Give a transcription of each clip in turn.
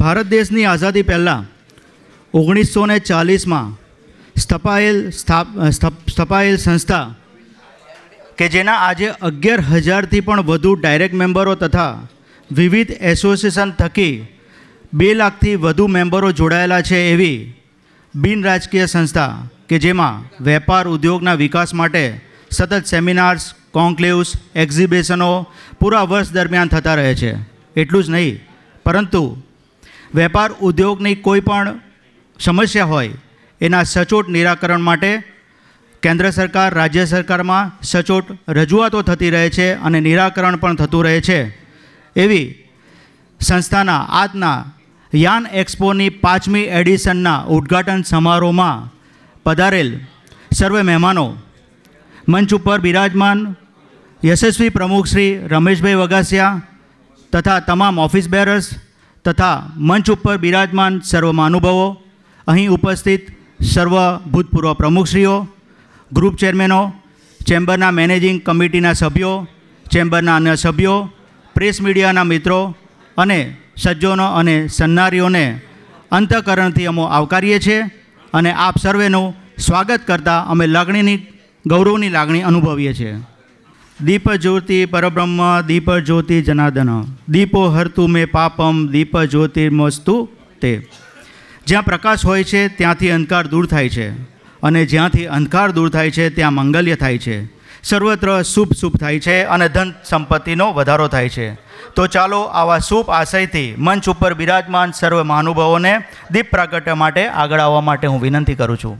ભારત દેશની આઝાદી પહેલાં 1940માં સ્થપાયેલ સંસ્થા કે જેના આજે 11,000થી પણ વધુ ડાયરેક્ટ મેમ્બરો તથા વિવિધ એસોસિએશન થકી 2 લાખથી વધુ મેમ્બરો જોડાયેલા છે એવી બિન રાજકીય સંસ્થા કે જેમાં વેપાર ઉદ્યોગના વિકાસ માટે સતત સેમિનાર્સ, કોન્ક્લેવ્સ, એક્ઝિબિશનો પૂરા વર્ષ દરમિયાન થતા રહે છે. એટલું જ નહીં, પરંતુ વેપાર ઉદ્યોગની કોઈ પણ સમસ્યા હોય એના સચોટ નિરાકરણ માટે કેન્દ્ર સરકાર, રાજ્ય સરકારમાં સચોટ રજૂઆતો થતી રહે છે અને નિરાકરણ પણ થતું રહે છે. એવી સંસ્થાના આજના યાન એક્સપોની 5મી એડિશનના ઉદ્ઘાટન સમારોહમાં પધારેલ સર્વે મહેમાનો, મંચ ઉપર બિરાજમાન યશસ્વી પ્રમુખ શ્રી રમેશભાઈ વગાસિયા તથા તમામ ઓફિસ બેરર્સ તથા મંચ ઉપર બિરાજમાન સર્વ મહાનુભાવો, અહીં ઉપસ્થિત સર્વ ભૂતપૂર્વ પ્રમુખશ્રીઓ, ગ્રુપ ચેરમેનો, ચેમ્બરના મેનેજિંગ કમિટીના સભ્યો, ચેમ્બરના અન્ય સભ્યો, પ્રેસ મીડિયાના મિત્રો અને સજ્જનો અને સન્નારીઓને અંતઃકરણથી અમે આવકારીએ છીએ અને આપ સર્વેનું સ્વાગત કરતાં અમે ગૌરવની લાગણી અનુભવીએ છીએ. દીપ જ્યોતિ પરબ્રહ્મ દીપ જ્યોતિ જનાર્દન દીપો હરતુ મે પાપમ દીપ જ્યોતિર્મસ્તુ તે. જ્યાં પ્રકાશ હોય છે ત્યાંથી અંધકાર દૂર થાય છે અને જ્યાંથી અંધકાર દૂર થાય છે ત્યાં મંગલ્ય થાય છે. સર્વત્ર શુભ શુભ થાય છે અને ધન સંપત્તિનો વધારો થાય છે. તો ચાલો આવા શુભ આશયથી મંચ ઉપર બિરાજમાન સર્વ મહાનુભાવોને દીપ પ્રાગટ્ય માટે આગળ આવવા માટે હું વિનંતી કરું છું.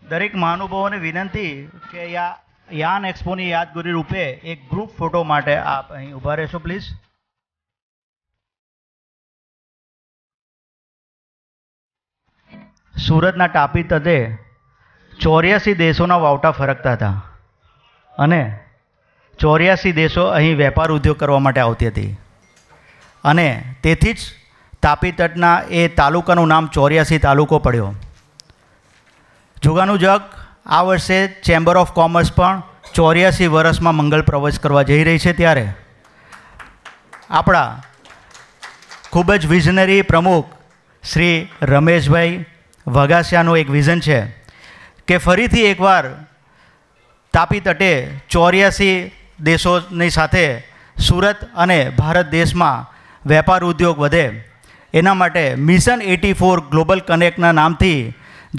દરેક મહાનુભાવોને વિનંતી કે યાન એક્સપોની યાદગીરી રૂપે એક ગ્રુપ ફોટો માટે આપ અહીં ઊભા રહેશો પ્લીઝ. સુરતના ટાપી તટે 84 દેશોના વાવટા ફરકતા હતા અને 84 દેશો અહીં વેપાર ઉદ્યોગ કરવા માટે આવતી હતી અને તેથી જ તાપી તટના એ તાલુકાનું નામ 84 તાલુકો પડ્યો. જોગાનું જગ આ વર્ષે ચેમ્બર ઓફ કોમર્સ પણ 84 વર્ષમાં મંગલ પ્રવેશ કરવા જઈ રહી છે. ત્યારે આપણા ખૂબ જ વિઝનરી પ્રમુખ શ્રી રમેશભાઈ વગાસિયાનું એક વિઝન છે કે ફરીથી એકવાર તાપી તટે 84 દેશોની સાથે સુરત અને ભારત દેશમાં વેપાર ઉદ્યોગ વધે એના માટે મિશન 84 ગ્લોબલ કનેક્ટના નામથી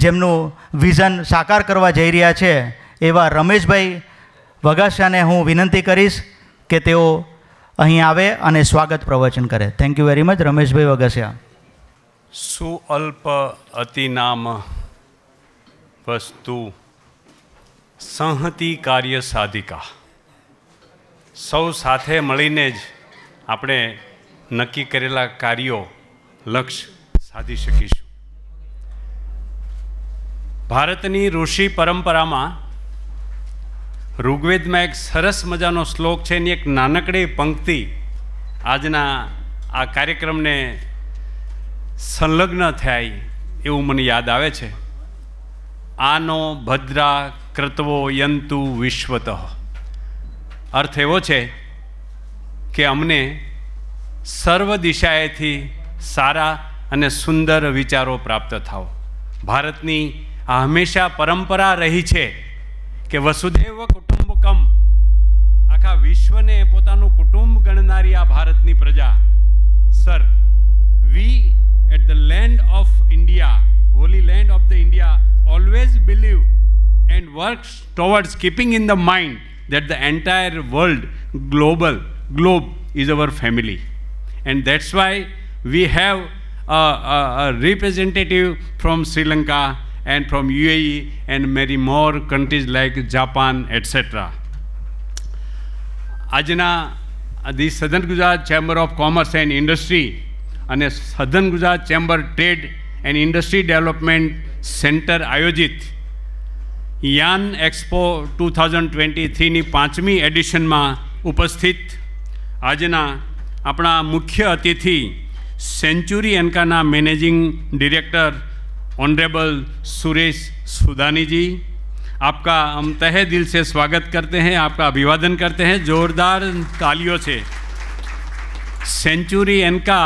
જેમનું વિઝન સાકાર કરવા જઈ રહ્યા છે એવા રમેશભાઈ વગાસિયાને હું વિનંતી કરીશ કે તેઓ અહીં આવે અને સ્વાગત પ્રવચન કરે. Thank you very much. Rameshbhai Vagasiya. સુઅલ્પ અતિનામ વસ્તુ સંહતિ કાર્ય સાધિકા. સૌ સાથે મળીને જ આપણે નક્કી કરેલા કાર્યો લક્ષ્ય સાધી શકીશું. ભારતની ઋષિ પરંપરામાં ઋગ્વેદમાં એક સરસ મજાનો શ્લોક છે, એની એક નાનકડી પંક્તિ આજના આ કાર્યક્રમને સંલગ્ન થાય એવું મને યાદ આવે છે. આનો ભદ્રા ક્રતવો યંતુ વિશ્વતઃ. અર્થ એવો છે કે અમને સર્વ દિશાએથી સારા અને સુંદર વિચારો પ્રાપ્ત થાવ. ભારતની આ હંમેશા પરંપરા રહી છે કે વસુધૈવ કુટુંબકમ વિશ્વને પોતાનું કુટુંબ ગણનારી આ ભારતની પ્રજા, sir, we at the land of India, holy land of the India, always believe and works towards keeping in the mind that the entire world, globe is our family. And that's why we have a representative from Sri Lanka and from UAE and many more countries like Japan, etc. આજના the Southern Gujarat Chamber of Commerce and Industry અને Southern Gujarat Chamber Trade and Industry Development Center આયોજિત yarn expo 2023ની 5મી એડિશનમાં ઉપસ્થિત આજના આપણા મુખ્ય અતિથિ સેન્ચુરી એન્કાના managing director honourable Suresh Sudani ji, आपका हम तहे दिल से स्वागत करते हैं, आपका अभिवादन करते हैं। जोरदार तालियों से। सेंचुरी एनका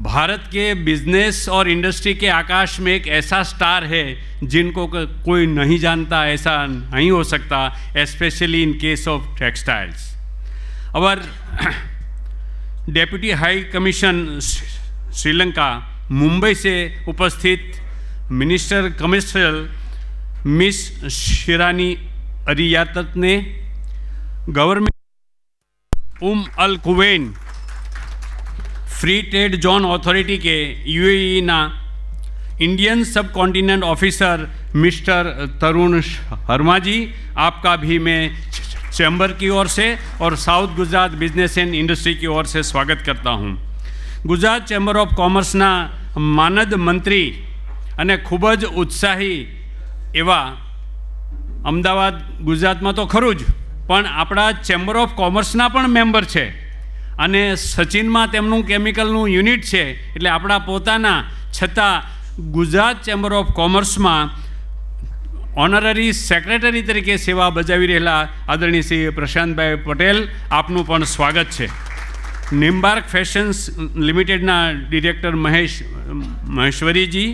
भारत के बिजनेस और इंडस्ट्री के आकाश में एक ऐसा स्टार है जिनको कोई नहीं जानता, ऐसा नहीं हो सकता, especially in case of textiles. Our deputy high commission Sri Lanka Mumbai से उपस्थित minister commercial miss Shirani Ariyatat ने government Al Quwain free trade zone authority के यूएई ना Indian subcontinent officer mister Tarun Sharma ji, आपका भी मैं चैम्बर की ओर से और south Gujarat business and industry की ओर से स्वागत करता हूँ। गुजरात चैम्बर ऑफ कॉमर्स ना मानद मंत्री अने खूब ज उत्साही एवा अमदावाद गुजरात में तो खरुज पण आपड़ा चैम्बर ऑफ कॉमर्स ना पण मेम्बर छे અને સચિનમાં તેમનું કેમિકલનું યુનિટ છે, એટલે આપણા પોતાના છતાં ગુજરાત ચેમ્બર ઓફ કોમર્સમાં ઓનરરી સેક્રેટરી તરીકે સેવા બજાવી રહેલા આદરણીય શ્રી પ્રશાંતભાઈ પટેલ, આપનું પણ સ્વાગત છે। નિમ્બાર્ક ફેશન્સ લિમિટેડના director Maheshwariji,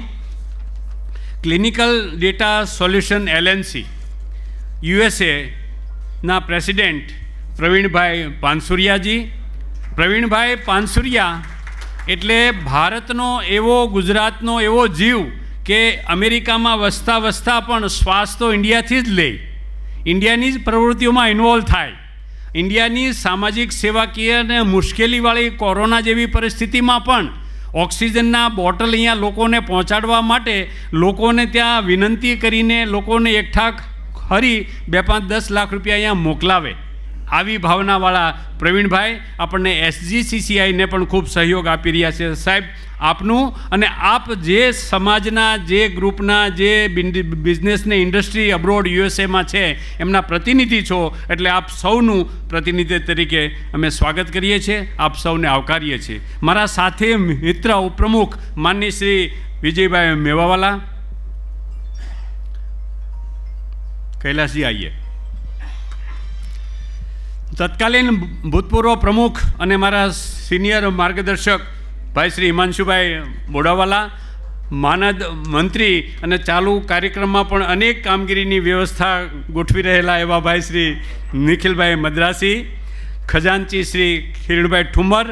clinical data solution LLC યુએસએના પ્રેસિડેન્ટ પ્રવીણભાઈ પાનસુરિયાજી। પ્રવીણભાઈ પાનસુરિયા એટલે ભારતનો એવો, ગુજરાતનો એવો જીવ કે અમેરિકામાં વસતા વસતા પણ શ્વાસ તો ઇન્ડિયાથી જ લે, ઇન્ડિયાની જ પ્રવૃત્તિઓમાં ઇન્વોલ્વ થાય, ઇન્ડિયાની સામાજિક સેવાકીય અને મુશ્કેલીવાળી કોરોના જેવી પરિસ્થિતિમાં પણ ઓક્સિજનના બોટલ અહીંયા લોકોને પહોંચાડવા માટે લોકોને ત્યાં વિનંતી કરીને લોકોને એકઠા કરી 2-5-10 લાખ રૂપિયા અહીંયા મોકલાવે, આવી ભાવનાવાળા પ્રવીણભાઈ આપણને SGCCI ને પણ ખૂબ સહયોગ આપી રહ્યા છે। સાહેબ, આપનું અને આપ જે સમાજના, જે ગ્રુપના, જે બિઝનેસને ઇન્ડસ્ટ્રી અબ્રોડ યુએસએમાં છે એમના પ્રતિનિધિ છો, એટલે આપ સૌનું પ્રતિનિધિ તરીકે અમે સ્વાગત કરીએ છીએ, આપ સૌને આવકારીએ છીએ। મારા સાથે મિત્ર ઉપપ્રમુખ માનનીય શ્રી વિજયભાઈ મેવાવાલા, कैलाशजी आइए। तत्कालीन भूतपूर्व प्रमुख અને મારા સિનિયર માર્ગદર્શક ભાઈ શ્રી હિમાંશુભાઈ બોડાવાલા, માનદ મંત્રી અને ચાલુ કાર્યક્રમમાં પણ અનેક કામગીરીની વ્યવસ્થા ગોઠવી રહેલા એવા ભાઈ શ્રી નિખિલભાઈ મદ્રાસી, ખજાનચી શ્રી કિરણભાઈ ઠુમર,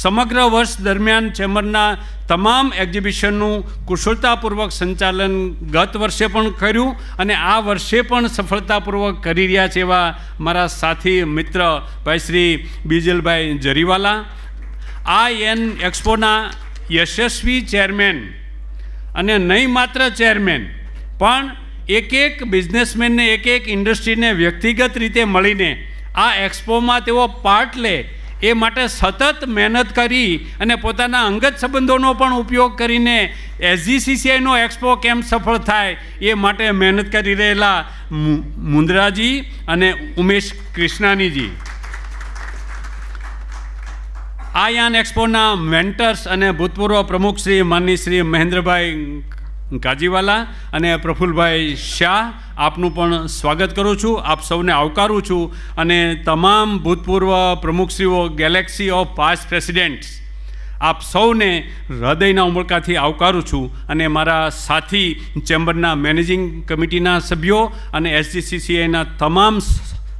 સમગ્ર વર્ષ દરમિયાન ચેમ્બરના તમામ એક્ઝિબિશનનું કુશળતાપૂર્વક સંચાલન ગત વર્ષે પણ કર્યું અને આ વર્ષે પણ સફળતાપૂર્વક કરી રહ્યા છે એવા મારા સાથી મિત્ર ભાઈ શ્રી બીજલભાઈ જરીવાલા, આ એક્સપોના યશસ્વી ચેરમેન અને નહીં માત્ર ચેરમેન પણ એક બિઝનેસમેનને, એક ઇન્ડસ્ટ્રીને વ્યક્તિગત રીતે મળીને આ એક્સપોમાં તેઓ પાર્ટ લે એ માટે સતત મહેનત કરી અને પોતાના અંગત સંબંધોનો પણ ઉપયોગ કરીને SGCCIનો એક્સપો કેમ સફળ થાય એ માટે મહેનત કરી રહેલા મુંદ્રાજી અને ઉમેશ કૃષ્ણાનીજી, આ યાન એક્સપોના મેન્ટર્સ અને ભૂતપૂર્વ પ્રમુખ શ્રી માનનીય શ્રી મહેન્દ્રભાઈ કાજીવાલા અને પ્રફુલભાઈ શાહ, આપનું પણ સ્વાગત કરું છું, આપ સૌને આવકારું છું અને તમામ ભૂતપૂર્વ પ્રમુખશ્રીઓ, ગેલેક્સી ઓફ પાસ્ટ પ્રેસિડેન્ટ્સ, આપ સૌને હૃદયના ઉમળકાથી આવકારું છું અને મારા સાથી ચેમ્બરના મેનેજિંગ કમિટીના સભ્યો અને SGCCIના તમામ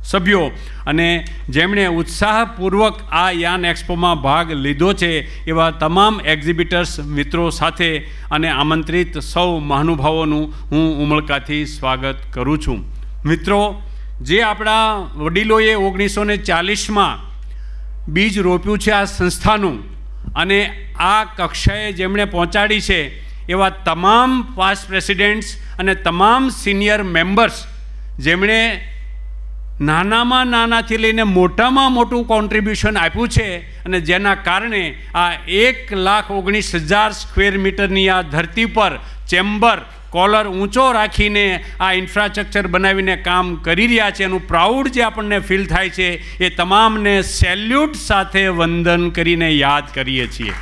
સભ્યો અને જેમણે ઉત્સાહપૂર્વક આ યાન એક્સપોમાં ભાગ લીધો છે એવા તમામ એક્ઝિબિટર્સ મિત્રો સાથે અને આમંત્રિત સૌ મહાનુભાવોનું હું ઉમળકાથી સ્વાગત કરું છું. મિત્રો, જે આપણા વડીલોએ 1940માં બીજ રોપ્યું છે આ સંસ્થાનું અને આ કક્ષાએ જેમણે પહોંચાડી છે એવા તમામ પાસ્ટ પ્રેસિડેન્ટ્સ અને તમામ સિનિયર મેમ્બર્સ જેમણે નાનામાં નાનાથી લઈને મોટામાં મોટું કોન્ટ્રીબ્યુશન આપ્યું છે અને જેના કારણે આ 1,19,000 સ્ક્વેર મીટરની આ ધરતી પર ચેમ્બર કોલર ઊંચો રાખીને આ ઇન્ફ્રાસ્ટ્રક્ચર બનાવીને કામ કરી રહ્યા છે એનું પ્રાઉડ જે આપણને ફીલ થાય છે એ તમામને સેલ્યુટ સાથે વંદન કરીને યાદ કરીએ છીએ.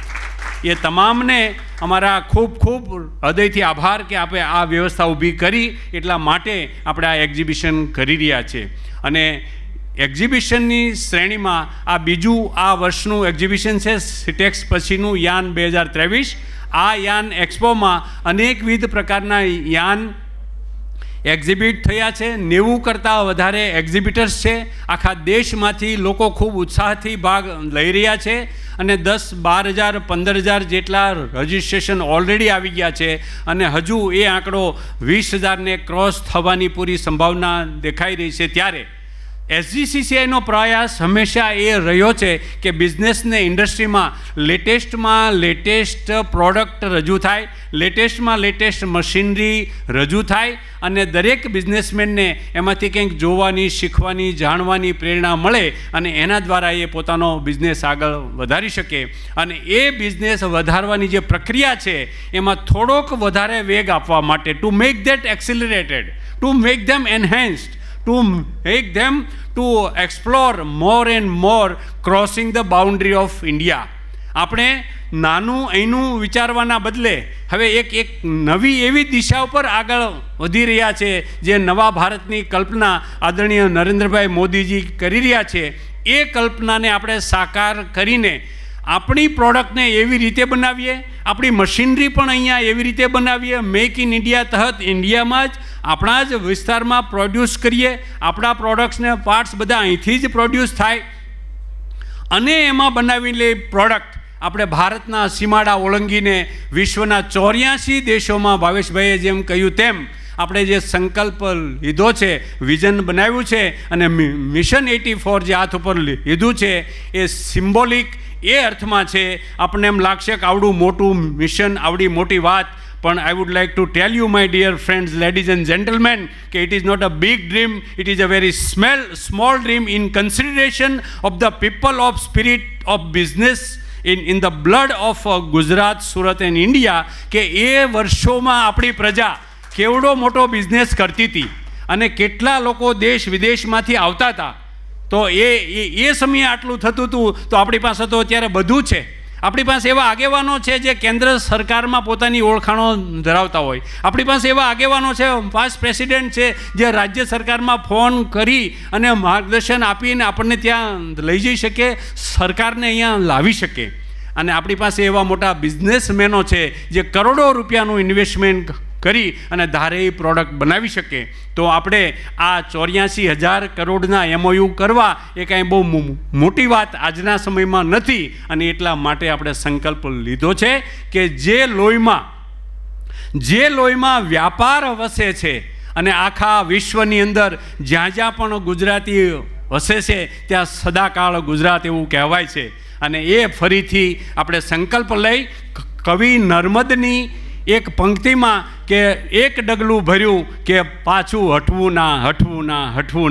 એ તમામને અમારા ખૂબ ખૂબ હૃદયથી આભાર કે આપણે આ વ્યવસ્થા ઊભી કરી એટલા માટે આપણે આ એક્ઝિબિશન કરી રહ્યા છીએ. અને એક્ઝિબિશનની શ્રેણીમાં આ બીજું આ વર્ષનું એક્ઝિબિશન છે સિટેક્સ પછીનું યાન 2023. આ યાન એક્સપોમાં અનેકવિધ પ્રકારના યાન એક્ઝિબિટ થયા છે. 90 કરતાં વધારે એક્ઝિબિટર્સ છે. આખા દેશમાંથી લોકો ખૂબ ઉત્સાહથી ભાગ લઈ રહ્યા છે અને 10-12 હજાર 15,000 જેટલા રજિસ્ટ્રેશન ઓલરેડી આવી ગયા છે અને હજુ એ આંકડો 20,000ને ક્રોસ થવાની પૂરી સંભાવના દેખાઈ રહી છે. ત્યારે SGCCIનો પ્રયાસ હંમેશા એ રહ્યો છે કે બિઝનેસને ઇન્ડસ્ટ્રીમાં લેટેસ્ટ પ્રોડક્ટ રજૂ થાય, લેટેસ્ટમાં લેટેસ્ટ મશીનરી રજૂ થાય અને દરેક બિઝનેસમેનને એમાંથી કંઈક જોવાની, શીખવાની, જાણવાની પ્રેરણા મળે અને એના દ્વારા એ પોતાનો બિઝનેસ આગળ વધારી શકે. અને એ બિઝનેસ વધારવાની જે પ્રક્રિયા છે એમાં થોડોક વધારે વેગ આપવા માટે to make that accelerated, to make them enhanced, to make them to explore more and more crossing the boundary of India. આપણે નાનું અહીંનું વિચારવાના બદલે હવે એક નવી એવી દિશા ઉપર આગળ વધી રહ્યા છે જે નવા ભારતની કલ્પના આદરણીય નરેન્દ્રભાઈ મોદીજી કરી રહ્યા છે. એ કલ્પનાને આપણે સાકાર કરીને આપણી પ્રોડક્ટને એવી રીતે બનાવીએ, આપણી મશીનરી પણ અહીંયા એવી રીતે બનાવીએ, મેક ઇન ઇન્ડિયા તહત ઇન્ડિયામાં જ આપણા જ વિસ્તારમાં પ્રોડ્યુસ કરીએ, આપણા પ્રોડક્ટ્સને પાર્ટ્સ બધા અહીંથી જ પ્રોડ્યુસ થાય અને એમાં બનાવેલી પ્રોડક્ટ આપણે ભારતના સીમાડા ઓળંગીને વિશ્વના 84 દેશોમાં ભાવેશભાઈએ જેમ કહ્યું તેમ આપણે જે સંકલ્પ લીધો છે, વિઝન બનાવ્યું છે અને મિશન 84 જે હાથ ઉપર લીધું છે એ સિમ્બોલિક એ અર્થમાં છે. આપણને એમ લાગશે કે આવડું મોટું મિશન, આવડી મોટી વાત, પણ I would like to tell you, my dear friends, ladies and gentlemen, that it is not a big dream, it is a very small dream in consideration of the people of spirit of business in the blood of Gujarat, Surat and India. કે એ વર્ષોમાં આપણી પ્રજા કેવડો મોટો business કરતી હતી અને કેટલા લોકો દેશ વિદેશમાંથી આવતા હતા. તો એ સમયે આટલું થતું હતું તો આપણી પાસે તો અત્યારે બધું છે. આપણી પાસે એવા આગેવાનો છે જે કેન્દ્ર સરકારમાં પોતાની ઓળખાણો ધરાવતા હોય, આપણી પાસે એવા આગેવાનો છે, પાસ્ટ પ્રેસિડેન્ટ છે જે રાજ્ય સરકારમાં ફોન કરી અને માર્ગદર્શન આપીને આપણને ત્યાં લઈ જઈ શકે, સરકારને અહીંયા લાવી શકે. અને આપણી પાસે એવા મોટા બિઝનેસમેનો છે જે કરોડો રૂપિયાનું ઇન્વેસ્ટમેન્ટ કરી અને ધારે એ પ્રોડક્ટ બનાવી શકે. તો આપણે આ 84,000 કરોડના MOU કરવા એ કાંઈ બહુ મોટી વાત આજના સમયમાં નથી અને એટલા માટે આપણે સંકલ્પ લીધો છે કે જે લોહીમાં વ્યાપાર વસે છે અને આખા વિશ્વની અંદર જ્યાં જ્યાં પણ ગુજરાતી વસે છે ત્યાં સદાકાળ ગુજરાત એવું કહેવાય છે. અને એ ફરીથી આપણે સંકલ્પ લઈ કવિ નર્મદની એક પંક્તિમાં કે એક ડગલું ભર્યું કે પાછું હટવું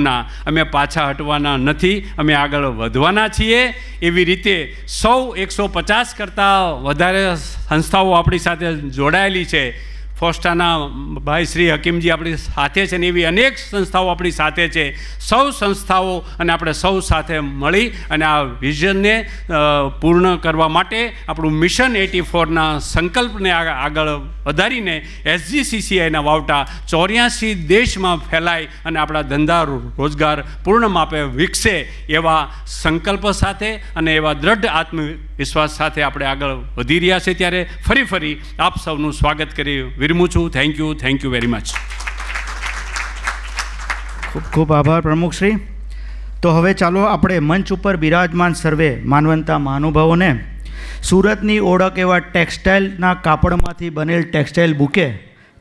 ના, અમે પાછા હટવાના નથી, અમે આગળ વધવાના છીએ. એવી રીતે 150 કરતાં વધારે સંસ્થાઓ આપણી સાથે જોડાયેલી છે. ફોસ્ટાના ભાઈ શ્રી હકીમજી આપણી સાથે છે ને એવી અનેક સંસ્થાઓ આપણી સાથે છે. સૌ સંસ્થાઓ અને આપણે સૌ સાથે મળી અને આ વિઝનને પૂર્ણ કરવા માટે આપણું મિશન 84ના સંકલ્પને આગળ વધારીને SGCCIના વાવટા 84 દેશમાં ફેલાય અને આપણા ધંધા રોજગાર પૂર્ણ માપે વિકસે એવા સંકલ્પ સાથે અને એવા દ્રઢ આત્મવિશ્વાસ સાથે આપણે આગળ વધી રહ્યા છે. ત્યારે ફરી આપ સૌનું સ્વાગત કરી વિરમું છું. Thank you very much. ખૂબ ખૂબ આભાર પ્રમુખશ્રી. તો હવે ચાલો આપણે મંચ ઉપર બિરાજમાન સર્વે માનવંતા મહાનુભાવોને સુરતની ઓળખ એવા ટેક્સટાઇલના કાપડમાંથી બનેલ ટેક્સટાઇલ બુકે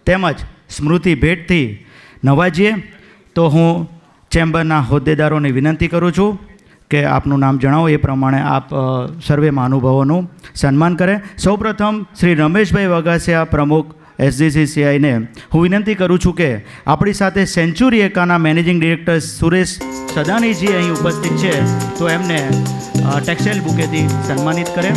તેમજ સ્મૃતિ ભેટથી નવાજીએ. તો હું ચેમ્બરના હોદ્દેદારોને વિનંતી કરું છું કે આપનું નામ જણાવો, એ પ્રમાણે આપ સર્વે મહાનુભાવોનું સન્માન કરે. સૌપ્રથમ શ્રી રમેશભાઈ વગાસિયા પ્રમુખ SGCCIને હું વિનંતી કરું છું કે આપણી સાથે સેન્ચુરી એકાના મેનેજિંગ ડિરેક્ટર સુરેશ સદાનીજી અહીં ઉપસ્થિત છે, તો એમને ટેક્સટાઇલ બુકેથી સન્માનિત કરે.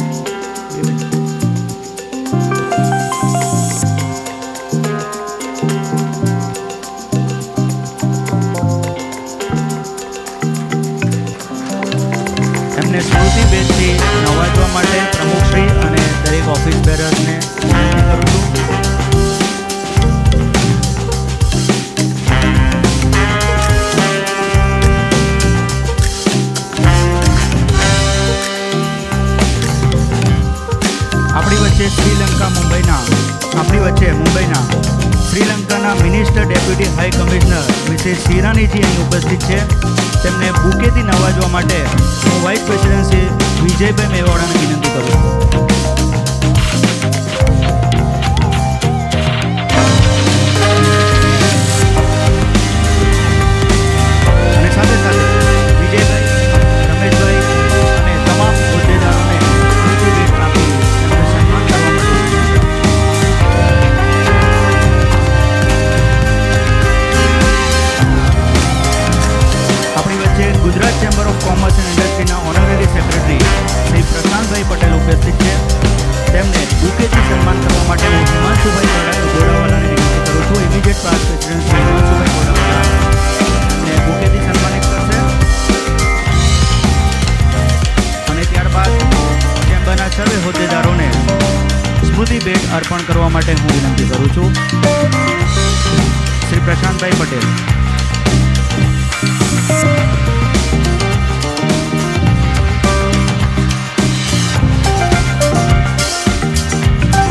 એમને સ્મૃતિ બેચથી નવાજવા માટે પ્રમુખશ્રી અને દરેક ઓફિસ બેરર્સને વિનંતી કરું છું. આપણી વચ્ચે મુંબઈના શ્રીલંકાના minister deputy high commissioner Mrs Shiraniji અહીં ઉપસ્થિત છે. તેમને બુકેથી નવાજવા માટે હું વાઇસ પ્રેસિડેન્ટ શ્રી વિજયભાઈ મેવાડાને વિનંતી કરું છું. અને સાથે સાથે વિજયભાઈ, રમેશભાઈ અને તમામ હોદ્દેદારોને ભેટ આપી એમને સન્માન કરવા માટે આપણી વચ્ચે Gujarat chamber of commerce and ઇન્ડસ્ટ્રીના ઓનરરી સેક્રેટરી શ્રી પ્રશાંતભાઈ પટેલ ઉપસ્થિત છે. તેમને બુકેથી સન્માન કરવા માટે હું હિમાંશુભાઈ ગોડાવાલાને વિનંતી કરું છું. ઇમિડિયેટ પાસ પ્રેસિડેન્ટ શ્રી હિમાંશુભાઈ ગોડાવાલા એમને બુકેથી સન્માનિત કરશે. અને ત્યારબાદ ચેમ્બરના સર્વે હોદ્દેદારોને સ્મૃતિ ભેટ અર્પણ કરવા માટે હું વિનંતી કરું છું. શ્રી પ્રશાંતભાઈ પટેલ.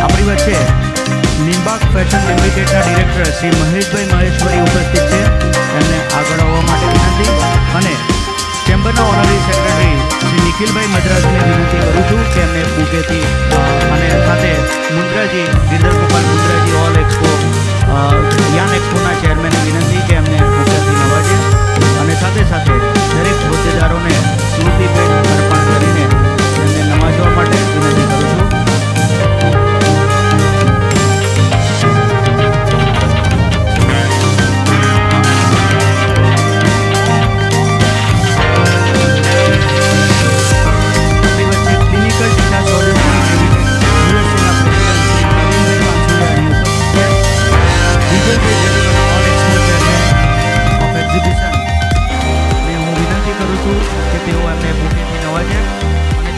આપણી વચ્ચે લીંબાગ ફેશન લિમિટેડના ડિરેક્ટર શ્રી મહેશભાઈ મહેશ્વરી ઉપસ્થિત છે. એમને આગળ આવવા માટે વિનંતી. અને ચેમ્બરના ઓનરરી સેક્રેટરી શ્રી નિખિલભાઈ મદ્રાસીને વિનંતી કરું છું કે એમને બુકેથી અને સાથે Mundraji Girdhar Gopal Mundraji all expo yarn એક્સપોના ચેરમેનને વિનંતી કે એમને બુકેથી નવાજે. અને સાથે સાથે દરેક હોદ્દેદારોને સ્મૃતિ ભેટ અર્પણ કરીને તેમને નવાજવા માટે વિનંતી કરું છું.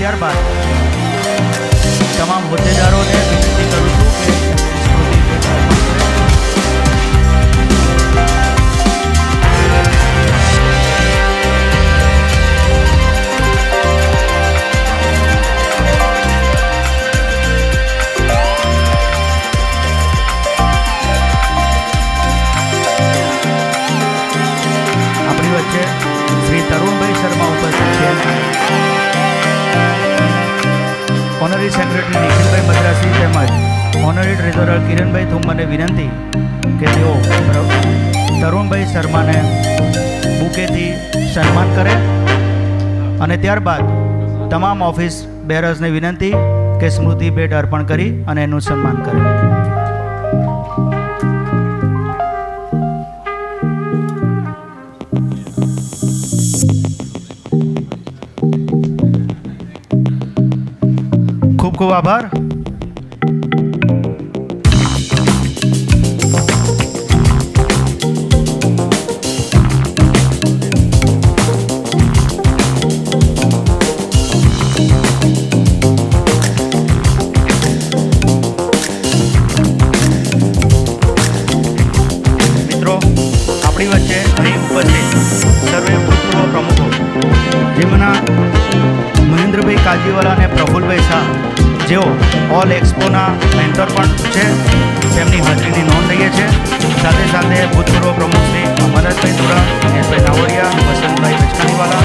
ત્યારબાદ તમામ હોદ્દેદારોને વિનંતી કરું છું કે સ્મૃતિ ભેટ અર્પણ કરે. આપણી વચ્ચે શ્રી તરુણભાઈ શર્મા ઉપસ્થિત છે. ઓનરરી સેક્રેટરી નિખિલભાઈ મદ્રાસી તેમજ ઓનરરી ટ્રેઝરર કિરણભાઈ થુમ્મને વિનંતી કે તેઓ તરુણભાઈ શર્માને બુકેથી સન્માન કરે. અને ત્યારબાદ તમામ ઓફિસ બેરર્સને વિનંતી કે સ્મૃતિ ભેટ અર્પણ કરી અને એનું સન્માન કરે. ખૂબ ખૂબ આભાર. મિત્રો, આપણી વચ્ચે અહીં ઉપસ્થિત સર્વે ભૂતપૂર્વ પ્રમુખો જેમના મહેન્દ્રભાઈ કાજીવાલા અને પ્રફુલભાઈ શાહ, જેઓ ઓલ એક્સપોના મેન્ટર પણ છે, તેમની હાજરીની નોંધ લઈએ છીએ. સાથે સાથે ભૂતપૂર્વ પ્રમુખ શ્રી અમરતભાઈ દુરા, દિનેશભાઈ નાવડિયા, વસંતભાઈ વચકાણીવાલા,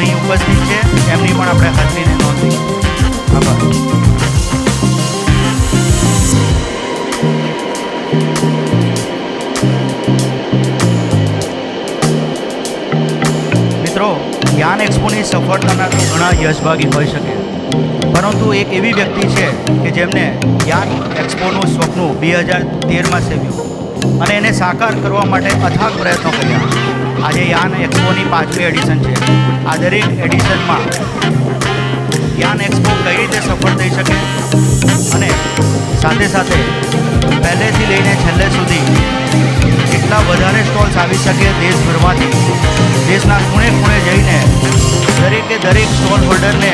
અહીં ઉપસ્થિત છે, એમની પણ આપણે હાજરીને નોંધ લઈએ. આભાર. મિત્રો, યાન એક્સપોની સફળતાના તો ઘણા યશભાગી હોઈ શકે, પરંતુ એક એવી વ્યક્તિ છે કે જેમને યાન એક્સપોનું સ્વપ્ન 2013માં સેવ્યું અને એને સાકાર કરવા માટે અથાગ પ્રયત્નો કર્યા. આજે યાન એક્સપોની 5મી એડિશન છે. આ દરેક એડિશનમાં યાન એક્સપો કઈ રીતે સફળ થઈ શકે અને સાથે સાથે પહેલેથી લઈને છેલ્લે સુધી કેટલા વધારે સ્ટોલ્સ આવી શકે દેશભરમાંથી, દેશના ખૂણે ખૂણે જઈને દરેક સ્ટોલ હોલ્ડરને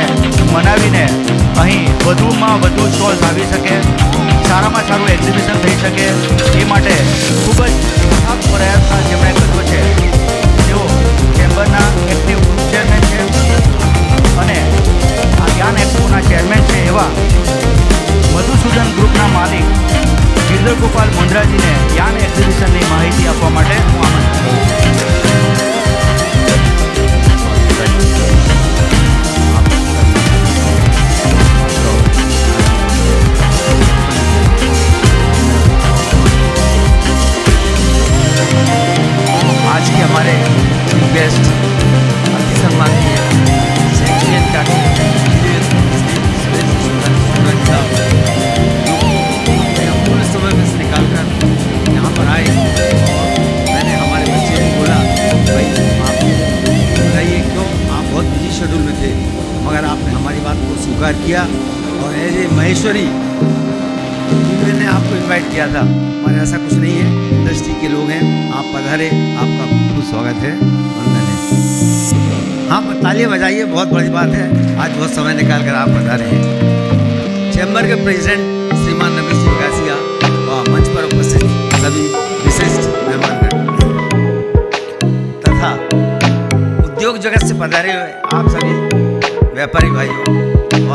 મનાવીને અહીં વધુમાં વધુ સ્ટોલ્સ આવી શકે, સારામાં સારું એક્ઝિબિશન થઈ શકે, એ માટે ખૂબ જ અથાગ પ્રયત્ન જેમણે કર્યો છે. તેઓ ચેમ્બરના એક્ટિવ ગ્રુપ ચેરમેન છે અને આ યાન એક્સપોના ચેરમેન છે એવા મધુસૂદન ગ્રુપના માલિક ગિરધર ગોપાલ મુંદ્રાજીને યાન એક્ઝિબિશનની માહિતી આપવા માટે હું આમંત્રિત કરું છું. आज के हमारे गेस्ट अति सम्मानीय सेक्रेटरी पूरे समय में से निकाल कर यहाँ पर आए और मैंने हमारे बच्चे को बोला, भाई आप बताइए क्यों, आप बहुत बिजी शेड्यूल में थे मगर आपने हमारी बात को स्वीकार किया और एज ए महेश्वरी मैंने आपको इनवाइट किया था। हमारे ऐसा कुछ नहीं है, इंडस्ट्री के लोग हैं, आप पधारे, आपका खूब स्वागत है, वंदन है। हाँ, तालियां बजाइए, बहुत बड़ी बात है, आज बहुत समय निकाल कर आप पधारे हैं। चैम्बर के प्रेसिडेंट श्रीमान रमेश जी बगासिया और मंच पर उपस्थित सभी विशिष्ट मेहमानगण तथा उद्योग जगत से पधारे हुए आप सभी व्यापारी भाइयों व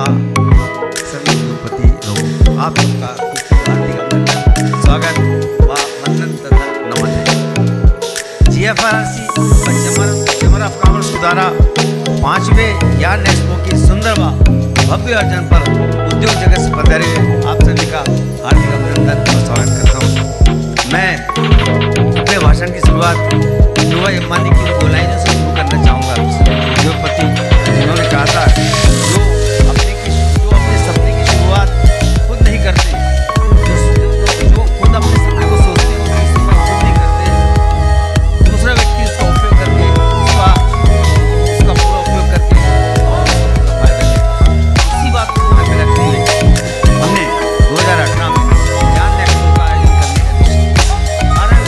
सभी उद्योगपति लोगों, आप सबका हार्दिक स्वागत व वंदन तथा नमन है। GFRC चैम्बर ऑफ कॉमर्स द्वारा 5वें यान एक्सपो की सुंदर व भव्य आयोजन पर उद्योग जगत से पधारे आप सभी का हार्दिक अभिनंदन और स्वागत करता हूँ। मैं अपने भाषण की शुरुआत युवा अंबानी की बोलाइनों से शुरू करना चाहूँगा। उद्योगपति जिन्होंने कहा था जो अपने सपने की शुरुआत खुद नहीं करते, जो खुद अपने सपने को सोचते हैं उसकी शुरुआत खुद नहीं करते, दूसरा व्यक्ति उसका उपयोग करके उसका पूरा उपयोग करके और फायदा लेगा। इसी बात को ध्यान में रखते हुए हमने 2018 में यान एक्सपो का आयोजन करने का निश्चय किया। कारण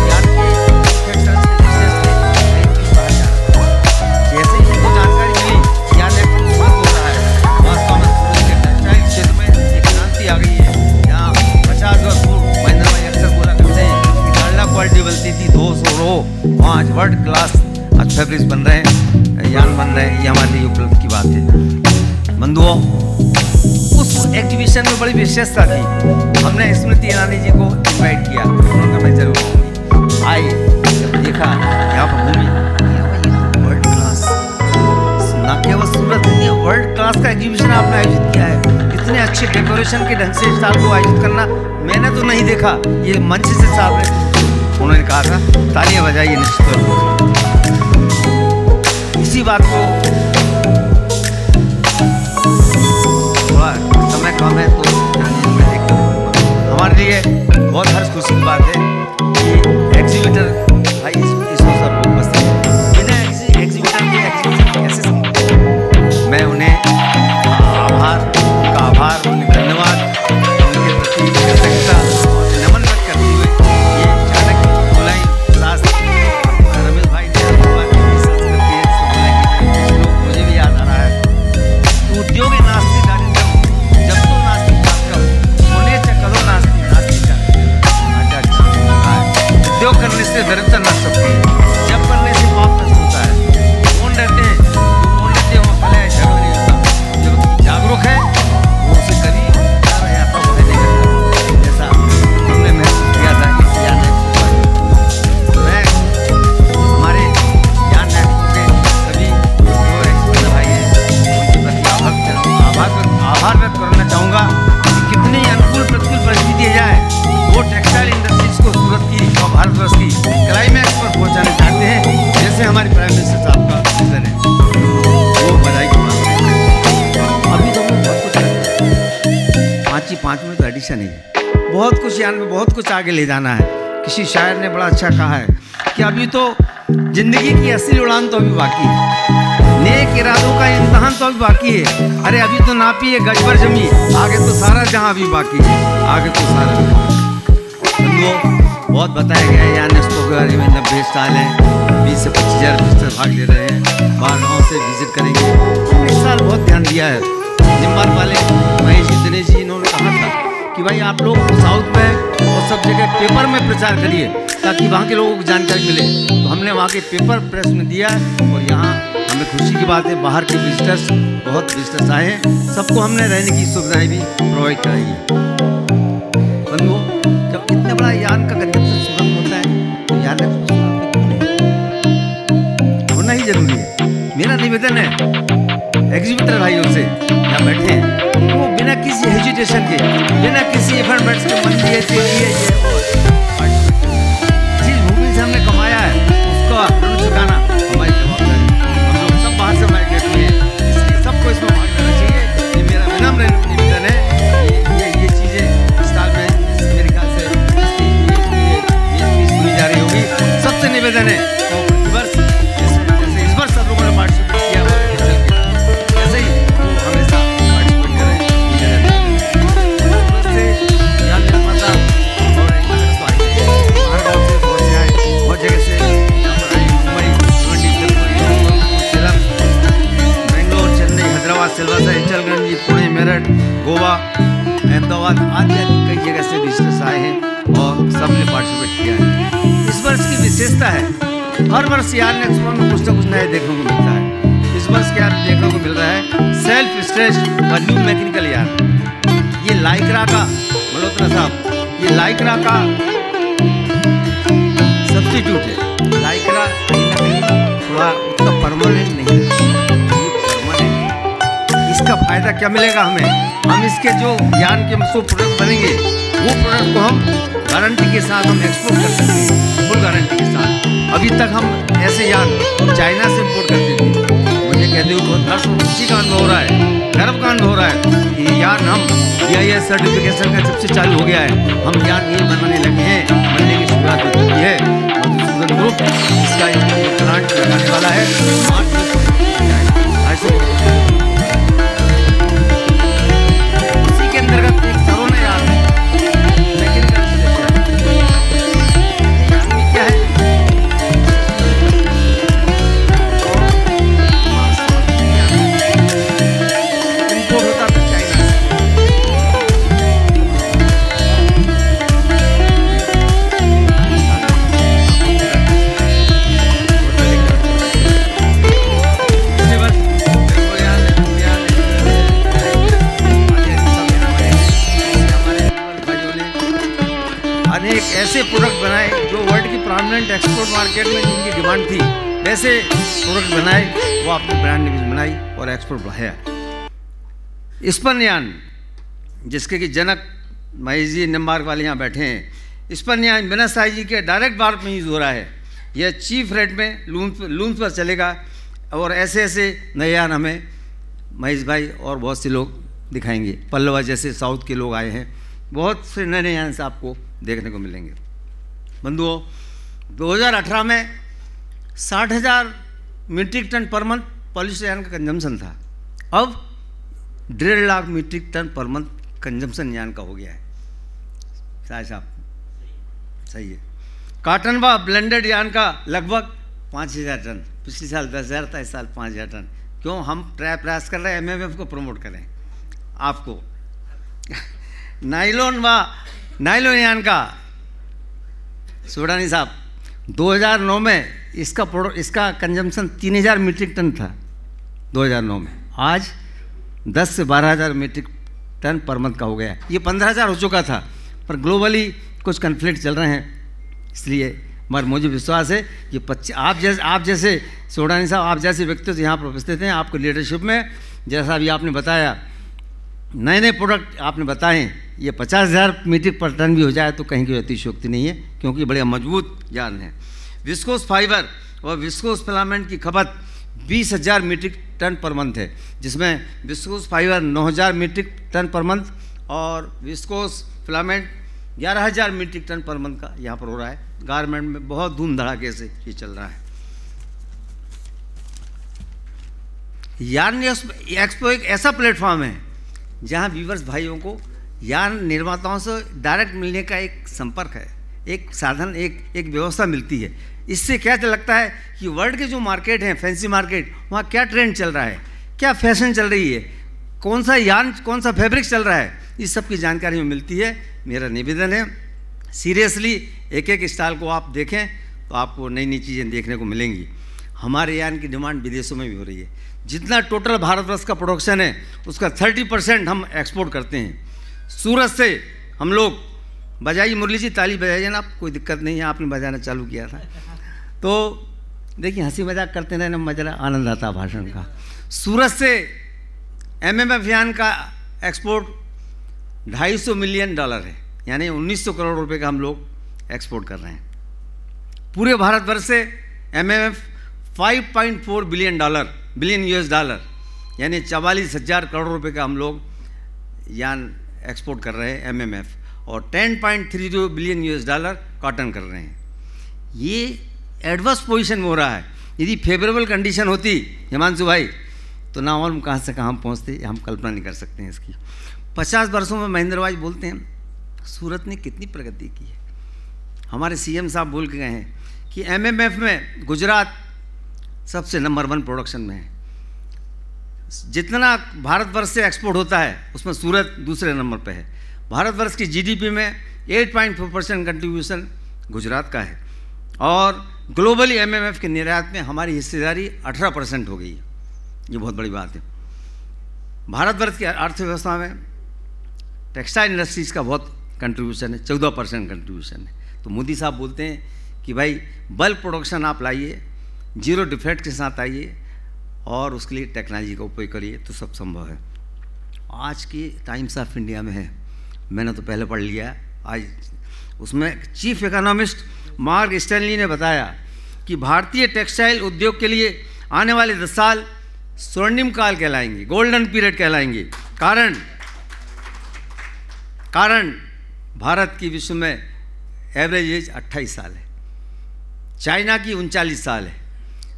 यान के सेक्टर्स के बिजनेस में कहीं बाहर जा रहा था। जैसे ही मुझे जानकारी मिली यान एक्सपो शुरू हो रहा है, वास्तव में सूरत के टेक्सटाइल क्षेत्र में एक क्रांति आ गई है। यहाँ 50 वर्ष पूर्व महेंद्र भाई अक्सर बोला करते हैं कि डालडा क्वालिटी बनती थी 200 रो, वहाँ आज वर्ल्ड क्लास आज फैब्रिक्स बन रहे हैं, यान बन रहे हैं, ये हमारे लिए उपलब्ध की बात है। बंधुओं, उस एग्जीबिशन में बड़ी विशेषता थी, हमने स्मृति ईरानी जी को इनवाइट किया, उन्होंने मैं जरूर आऊँगी। आए, जब देखा यहाँ पर घूमी, वर्ल्ड क्लास ना केवल सूरत में वर्ल्ड क्लास का एग्जीबिशन आपने आयोजित किया है। इतने अच्छे डेकोरेशन के ढंग से स्टाल को आयोजित करना मैंने तो नहीं देखा, ये मंच से सामने उन्होंने कहा था। तालियां बजाइए निश्चित तौर पर। इसी बात को थोड़ा समय कम है तो हमारे लिए बहुत हर्ष खुशी की बात है कि एग्जीबिटर भाई इस अवसर पर उपस्थित हैं। बिना एग्जीबिटर के एग्जीबिशन कैसे संभव? मैं उन्हें उनका आभार, उन्हें धन्यवाद, उनके प्रति कृतज्ञता और नमन व्यक्त करते हुए ये चाणक्य बोलाइन शास्त्र रमेश भाई ने संस्कृति श्लोक मुझे भी याद आ रहा है। उद्योग नास्ति दारिद्र्यम, जब तो नास्ति 5 में तो एडिशन ही है। बहुत कुछ यान में बहुत कुछ आगे ले जाना है। किसी शायर ने बड़ा अच्छा कहा है कि अभी तो जिंदगी की असली उड़ान तो अभी बाकी है, नेक इरादों का इम्तहान तो अभी बाकी है। अरे अभी तो नापी है गज पर जमी, आगे तो सारा जहां अभी बाकी है, आगे तो सारा बंधुओं बहुत बताया गया है। यान एक्सपो के बारे में 90 स्टॉल हैं, 20 से 25 हज़ार विजिटर भाग ले रहे हैं, बाहर गाँव से विजिट करेंगे। हमने इस साल बहुत ध्यान दिया है। निम्बार वाले महेश जी, दिनेश जी, इन्होंने कहा था कि भाई आप लोग साउथ में और सब जगह पेपर में प्रचार करिए ताकि वहाँ के लोगों को जानकारी मिले। तो हमने वहाँ के पेपर प्रेस में दिया और यहाँ हमें खुशी की बात है बाहर के विजिटर्स, बहुत विजिटर्स आए हैं, सबको हमने रहने की सुविधाएं भी प्रोवाइड कराई है। बंधुओं, जब इतना बड़ा यान का कंजम्पशन सुगम होता है तो यान होना ही जरूरी है। मेरा निवेदन है एग्जीबिटर भाइयों से यहाँ बैठे हैं, वो बिना किसी हेजिटेशन के, बिना किसी एफर्ट्स के मन दिए जिस भूमि से हमने कमाया है उसका ऋण चुकाना हमारी जवाबदारी। हम लोग सब बाहर से माइग्रेट हुए हैं, इसलिए सबको इसमें भाग लेना चाहिए। ये मेरा विनम्र निवेदन है। ये चीज़ें इस साल में मेरे ख्याल से ये सुनी जा रही होगी। सबसे निवेदन है तो इस वर्ष सब लोगों ने पार्टिसिपेट किया ऐसे ही वो हमेशा पार्टिसिपेट करें। यान निर्माता और हर गाँव से बहुत से आए, बहुत जगह से मुंबई, सेलम, बेंगलोर, चेन्नई, हैदराबाद, सिलवासा, इंचलगंज, पुणे, मेरठ, गोवा, अहमदाबाद आदि कई जगह से विजिटर्स आए हैं और सबने पार्टिसिपेट किया है। इस वर्ष की विशेषता है हर वर्ष यान एक्सपो में कुछ ना कुछ नया देखने को मिलता है। इस वर्ष क्या देखने को मिल रहा है, सेल्फ स्ट्रेच व न्यू मैकेनिकल यान। ये लाइक्रा का, मल्होत्रा साहब, ये लाइक्रा का सब्स्टिट्यूट है। लाइक्रा कहीं ना कहीं थोड़ा उतना परमानेंट नहीं है, ये परमानेंट। इसका फायदा क्या मिलेगा हमें, हम इसके जो यान के जो प्रोडक्ट बनेंगे वो प्रोडक्ट को हम गारंटी के साथ हम एक्सपोर्ट कर सकते हैं, फुल गारंटी के साथ। अभी तक हम ऐसे यान चाइना से इम्पोर्ट करते थे। मुझे कहते हुए बहुत हर्ष और खुशी का अनुभव हो रहा है, गर्व का अनुभव हो रहा है कि यान हम BIS सर्टिफिकेशन का जब से चालू हो गया है, हम यान ये बनाने लगे हैं, बनने की शुरुआत हो चुकी है। मधुसूदन ग्रुप इसका प्लांट लगाने वाला है। उसी के अंतर्गत एक सरोना यान है, क्या है इम्पोर्ट होता था चाइना से। अनेक ऐसे प्रोडक्ट बनाए जो वर्ल्ड की प्रोमिनेंट एक्सपोर्ट मार्केट में जिनकी डिमांड थी, वैसे प्रोडक्ट बनाए, वो अपने ब्रांड ने भी बनाई और एक्सपोर्ट बढ़ाया। स्पनयान, जिसके कि जनक महेश जी निम्बार्क वाले यहाँ बैठे हैं, स्पनयान बिना साई जी के डायरेक्ट भारत में यूज़ हो रहा है। यह चीफ रेट में लूम्स पर चलेगा और ऐसे ऐसे नए यान हमें महेश भाई और बहुत से लोग दिखाएंगे। पल्लवा जैसे साउथ के लोग आए हैं, बहुत से नए नए यान से आपको देखने को मिलेंगे। बंधुओं, 2018 में 60,000 metric ton per month pollution yarn का कंजम्पशन था। अब 1.5 lakh metric ton per month consumption yarn का हो गया है। साहब सही है। कॉटन व ब्लेंडेड यान का लगभग 5,000 टन, पिछले साल 10,000 था, इस साल 5,000 टन। क्यों हम प्रयास कर रहे हैं MMF को प्रमोट करें आपको। नाइलॉन यान का सोडानी साहब 2009 में इसका कंजम्पशन 3,000 मीट्रिक टन था 2009 में, आज 10 से 12,000 मीट्रिक टन पर मंथ का हो गया। ये 15,000 हो चुका था, पर ग्लोबली कुछ कन्फ्लिक्ट चल रहे हैं, इसलिए मगर मुझे विश्वास है कि आप जैसे सोडानी साहब, आप जैसे व्यक्ति यहाँ पर उपस्थित हैं, आपको लीडरशिप में जैसा अभी आपने बताया नए नए प्रोडक्ट आपने बताए, ये 50,000 मीट्रिक पर टन भी हो जाए तो कहीं की अतिशयोक्ति नहीं है, क्योंकि बड़े मजबूत यान है। विस्कोस फाइबर और विस्कोस फिलामेंट की खपत 20,000 मीट्रिक टन पर मंथ है, जिसमें viscose fibre 9,000 metric ton per month और viscose filament 11,000 metric ton per month का यहाँ पर हो रहा है। गारमेंट में बहुत धूम धड़ाके से ये चल रहा है। यार्न एक्सपो एक ऐसा प्लेटफॉर्म है जहाँ व्यूवर्स भाइयों को यार्न निर्माताओं से डायरेक्ट मिलने का एक संपर्क है, एक साधन, एक व्यवस्था मिलती है। इससे क्या लगता है कि वर्ल्ड के जो मार्केट हैं, फैंसी मार्केट, वहाँ क्या ट्रेंड चल रहा है, क्या फैशन चल रही है, कौन सा यार्न, कौन सा फैब्रिक चल रहा है, इस सब की जानकारी मिलती है। मेरा निवेदन है, सीरियसली एक एक स्टाइल को आप देखें तो आपको नई नई चीज़ें देखने को मिलेंगी। हमारे यार्न की डिमांड विदेशों में भी हो रही है। जितना टोटल भारतवर्ष का प्रोडक्शन है उसका 30% हम एक्सपोर्ट करते हैं। सूरत से हम लोग, बजाइए मुरली जी, ताली बजाइए ना, आप, कोई दिक्कत नहीं है, आपने बजाना चालू किया था तो देखिए हंसी मजाक करते रहना, मजा आनंद आता है भाषण का। सूरत से MMF यार्न का एक्सपोर्ट $250 मिलियन है, यानी 1900 करोड़ रुपए का हम लोग एक्सपोर्ट कर रहे हैं। पूरे भारतवर्ष से MMF $5.4 बिलियन US, यानी 44,000 करोड़ रुपए का हम लोग यार्न एक्सपोर्ट कर रहे हैं MMF, और 10.30 बिलियन US कॉटन कर रहे हैं। ये एडवर्स पोजीशन में हो रहा है। यदि फेवरेबल कंडीशन होती हिमांशु भाई तो ना मालूम कहाँ से कहाँ पहुँचते, हम कल्पना नहीं कर सकते हैं इसकी। 50 वर्षों में महेंद्र भाई बोलते हैं सूरत ने कितनी प्रगति की है। हमारे CM साहब बोल के गए हैं कि MMF में गुजरात सबसे नंबर 1 प्रोडक्शन में है। जितना भारतवर्ष से एक्सपोर्ट होता है उसमें सूरत दूसरे नंबर पे है। भारतवर्ष की GDP में 8.4% कंट्रीब्यूशन गुजरात का है, और ग्लोबली MMF के निर्यात में हमारी हिस्सेदारी 18% हो गई है। ये बहुत बड़ी बात है। भारतवर्ष की अर्थव्यवस्था में टेक्सटाइल इंडस्ट्रीज़ का बहुत कंट्रीब्यूशन है, 14% कंट्रीब्यूशन है। तो मोदी साहब बोलते हैं कि भाई बल्क प्रोडक्शन आप लाइए, जीरो डिफेक्ट के साथ आइए, और उसके लिए टेक्नोलॉजी का उपयोग करिए तो सब संभव है। आज की टाइम्स ऑफ इंडिया में है, मैंने तो पहले पढ़ लिया आज, उसमें चीफ इकोनॉमिस्ट मार्क स्टैनली ने बताया कि भारतीय टेक्सटाइल उद्योग के लिए आने वाले 10 साल स्वर्णिम काल कहलाएंगे, गोल्डन पीरियड कहलाएंगे। कारण भारत की विश्व में एवरेज एज 28 साल है, चाइना की 39 साल है।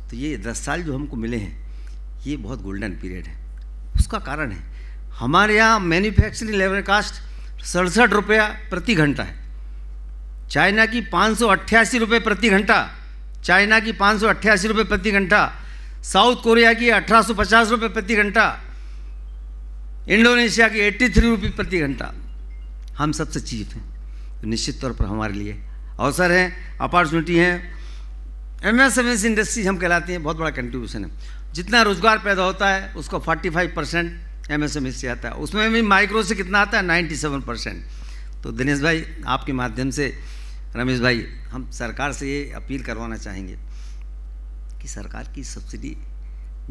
तो ये 10 साल जो हमको मिले हैं ये बहुत गोल्डन पीरियड है। उसका कारण है हमारे यहाँ मैन्युफैक्चरिंग लेबर कास्ट 67 रुपया प्रति घंटा है, चाइना की 588 रुपये प्रति घंटा, चाइना की 588 रुपये प्रति घंटा, साउथ कोरिया की 1850 रुपये प्रति घंटा, इंडोनेशिया की 83 रुपये प्रति घंटा। हम सबसे चीप हैं, तो निश्चित तौर पर हमारे लिए अवसर है, अपॉर्चुनिटी है। MSME इंडस्ट्रीज हम कहलाते हैं, बहुत बड़ा कंट्रीब्यूशन है। जितना रोजगार पैदा होता है उसका 45% MSME से आता है, उसमें भी माइक्रो से कितना आता है, 97%। तो दिनेश भाई आपके माध्यम से, रमेश भाई, हम सरकार से ये अपील करवाना चाहेंगे कि सरकार की सब्सिडी,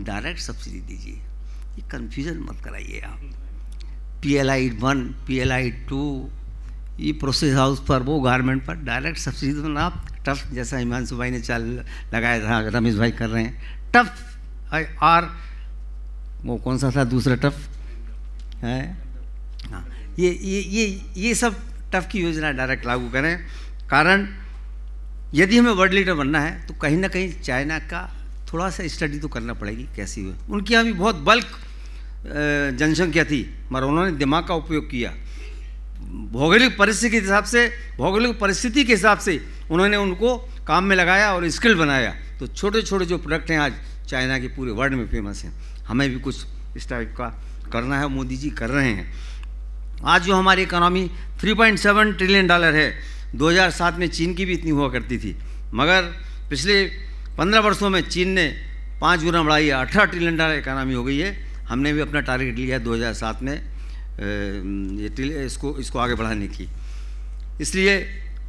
डायरेक्ट सब्सिडी दीजिए, ये कन्फ्यूजन मत कराइए आप। PLI 1, PLI 2, ये प्रोसेस हाउस पर, वो गारमेंट पर डायरेक्ट सब्सिडी दो ना आप। टफ, जैसा हिमांशु भाई ने चाल लगाया था, रमेश भाई कर रहे हैं टफ, और वो कौन सा था दूसरा टफ है, हाँ, ये सब टफ की योजना डायरेक्ट लागू करें। कारण यदि हमें वर्ल्ड लीडर बनना है तो कहीं ना कहीं चाइना का थोड़ा सा स्टडी तो करना पड़ेगी कैसी हुई। उनकी यहाँ भी बहुत बल्क जनसंख्या थी, मगर उन्होंने दिमाग का उपयोग किया, भौगोलिक परिस्थिति के हिसाब से उन्होंने उनको काम में लगाया और स्किल बनाया। तो छोटे छोटे जो प्रोडक्ट हैं आज चाइना के पूरे वर्ल्ड में फेमस हैं। हमें भी कुछ इस टाइप का करना है, मोदी जी कर रहे हैं। आज जो हमारी इकोनॉमी $3.7 ट्रिलियन है, 2007 में चीन की भी इतनी हुआ करती थी, मगर पिछले 15 वर्षों में चीन ने 5 गुना बढ़ाई है, $18 ट्रिलियन इकोनॉमी हो गई है। हमने भी अपना टारगेट लिया है 2007 में इसको आगे बढ़ाने की। इसलिए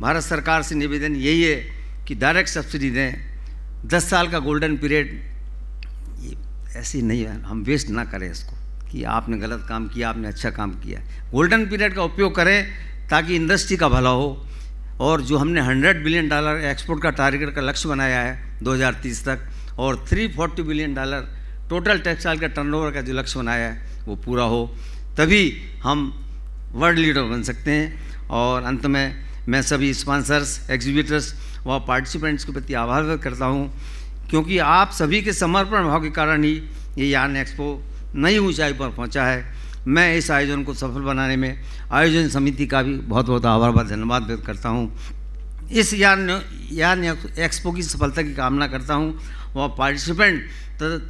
भारत सरकार से निवेदन यही है कि डायरेक्ट सब्सिडी दें। 10 साल का गोल्डन पीरियड ये ऐसे नहीं है, हम वेस्ट ना करें इसको कि आपने गलत काम किया, आपने अच्छा काम किया। गोल्डन पीरियड का उपयोग करें ताकि इंडस्ट्री का भला हो, और जो हमने $100 बिलियन एक्सपोर्ट का टारगेट का लक्ष्य बनाया है 2030 तक, और $340 बिलियन टोटल टेक्सटाइल का टर्नओवर का जो लक्ष्य बनाया है वो पूरा हो, तभी हम वर्ल्ड लीडर बन सकते हैं। और अंत में मैं सभी स्पॉन्सर्स, एग्जीबिटर्स व पार्टिसिपेंट्स के प्रति आभार व्यक्त करता हूँ, क्योंकि आप सभी के समर्पण भाव के कारण ही ये यार्न एक्सपो नई ऊंचाई पर पहुंचा है। मैं इस आयोजन को सफल बनाने में आयोजन समिति का भी बहुत बहुत आभार व धन्यवाद व्यक्त करता हूं। इस यार्न एक्सपो की सफलता की कामना करता हूं व पार्टिसिपेंट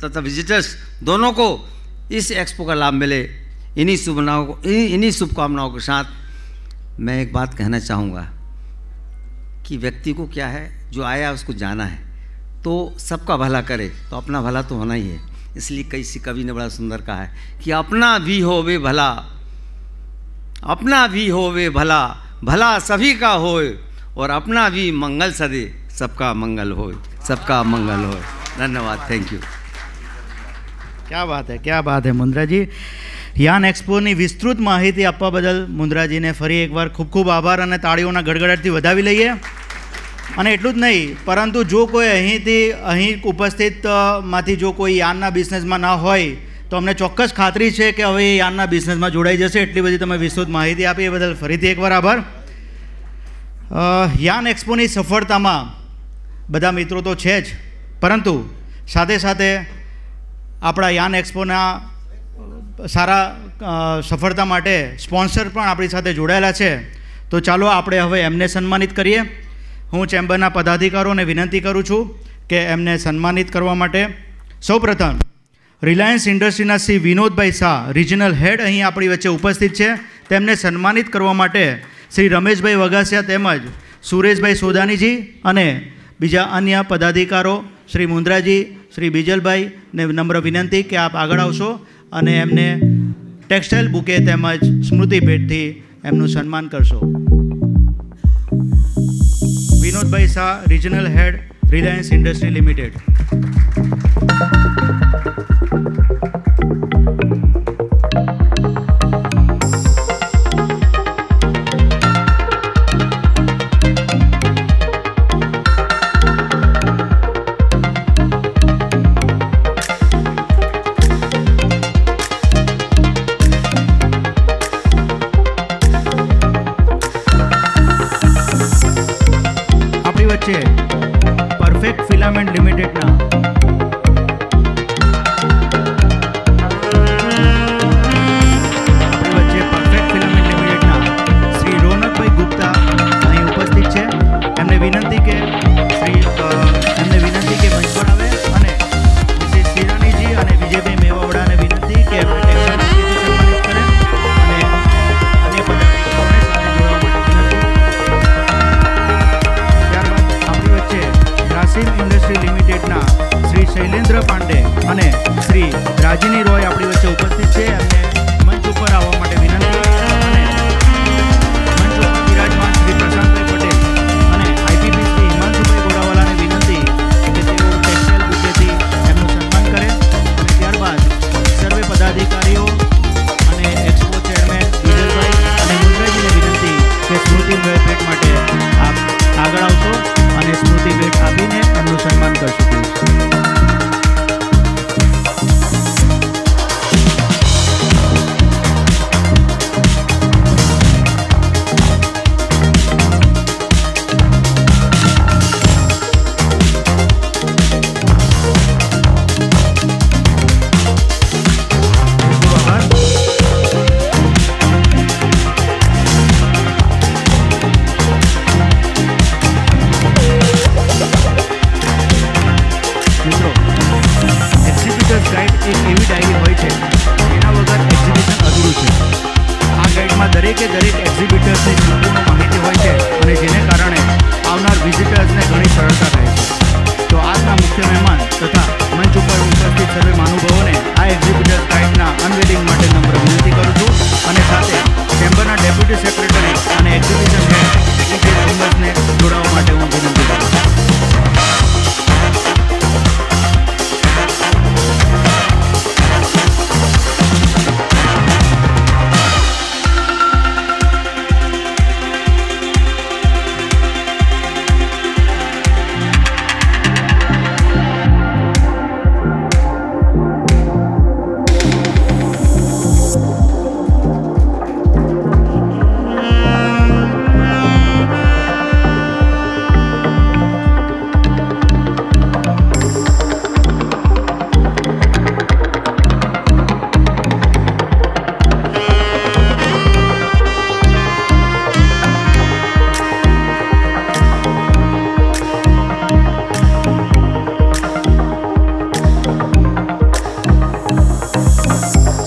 तथा विजिटर्स दोनों को इस एक्सपो का लाभ मिले। इन्हीं शुभकामनाओं के साथ मैं एक बात कहना चाहूँगा कि व्यक्ति को क्या है, जो आया उसको जाना है, तो सबका भला करे तो अपना भला तो होना ही है। इसलिए किसी कवि ने बड़ा सुंदर कहा है कि अपना भी होवे भला, अपना भी होवे भला, भला सभी का होए, और अपना भी मंगल सदे, सबका मंगल होए, सबका मंगल होए। धन्यवाद, थैंक यू। क्या बात है मुंद्राजी। યાન એક્સપોની વિસ્તૃત માહિતી આપવા બદલ મુંદ્રાજીને ફરી એકવાર ખૂબ ખૂબ આભાર અને તાળીઓના ગડગડાટથી વધાવી લઈએ। અને એટલું જ નહીં, પરંતુ જો કોઈ અહીં ઉપસ્થિત માંથી જો કોઈ યાનના બિઝનેસમાં ના હોય તો અમને ચોક્કસ ખાતરી છે કે હવે એ યાનના બિઝનેસમાં જોડાઈ જશે। એટલી બધી તમે વિસ્તૃત માહિતી આપી એ બદલ ફરીથી એકવાર આભાર। યાન એક્સપોની સફળતામાં બધા મિત્રો તો છે જ, પરંતુ સાથે સાથે આપણા યાન એક્સપોના સારા સફળતા માટે સ્પોન્સર પણ આપણી સાથે જોડાયેલા છે। તો ચાલો આપણે હવે એમને સન્માનિત કરીએ। હું ચેમ્બરના પદાધિકારીઓને વિનંતી કરું છું કે એમને સન્માનિત કરવા માટે સૌપ્રથમ રિલાયન્સ ઇન્ડસ્ટ્રીના શ્રી વિનોદભાઈ શાહ, રિજનલ હેડ અહીં આપણી વચ્ચે ઉપસ્થિત છે। તેમને સન્માનિત કરવા માટે શ્રી રમેશભાઈ વગાસિયા તેમજ સુરેશભાઈ સોદાનીજી અને બીજા અન્ય પદાધિકારો શ્રી મુંદ્રાજી, શ્રી બીજલભાઈને નમ્ર વિનંતી કે આપ આગળ આવશો અને એમને ટેક્સટાઇલ બુકે તેમજ સ્મૃતિ ભેટથી એમનું સન્માન કરશો। Vinodbhai Shah, regional head, Reliance industry limited. Perfect filament લિમિટેડના શ્રી રોનકભાઈ ગુપ્તા અહીં ઉપસ્થિત છે। એમને વિનંતી કે મંચ પર આવે અને શ્રી શિરાણીજી અને વિજયભાઈ મેવાવડાને વિનંતી કે એમને ટેક્સટાઇલ સન્માનિત કરે અને અન્ય પદાધિકારીઓને સાથે જોડવા માટે વિનંતી। ગ્રાસિમ ઇન્ડસ્ટ્રી લિમિટેડના શ્રી શૈલેન્દ્ર પાંડે અને શ્રી રાજીની રોય આપણી વચ્ચે ઉપસ્થિત છે। એમને મંચ ઉપર આવવા માટે વિનંતી અને મંચ ઉપર બિરાજમાન શ્રી પ્રશાંતભાઈ પટેલ અને આઈપીપી શ્રી હિમાંશુભાઈ ગોડાવાલાને વિનંતી કે તેઓ ટેક્સટાઇલ બુકેથી એમનું સન્માન કરે અને ત્યારબાદ સર્વે પદાધિકારીઓ અને એક્સપો ચેરમેન વિજયભાઈ અને મુંદ્રાજીને વિનંતી કે સ્મૃતિ ભેટ માટે આપ આગળ આવશો અને સ્મૃતિ ભેટ આપીને એમનું સન્માન કરશું। દરેક એક્ઝિબિટર્સની સંપૂર્ણ માહિતી હોય છે અને જેને કારણે આવનાર વિઝિટર્સને ઘણી સરળતા રહે છે। તો આજના મુખ્ય મહેમાન તથા મંચ ઉપર ઉપસ્થિત સર્વે મહાનુભાવોને આ એક્ઝિબિટર્સ ગાઈડના અનવેલિંગ માટે નમ્ર વિનંતી કરું છું અને સાથે ચેમ્બરના ડેપ્યુટી સેક્રેટરી અને એક્ઝિબિશન હેડ મેમ્બર્સને જોડાવા માટે હું વિનંતી કરું છું।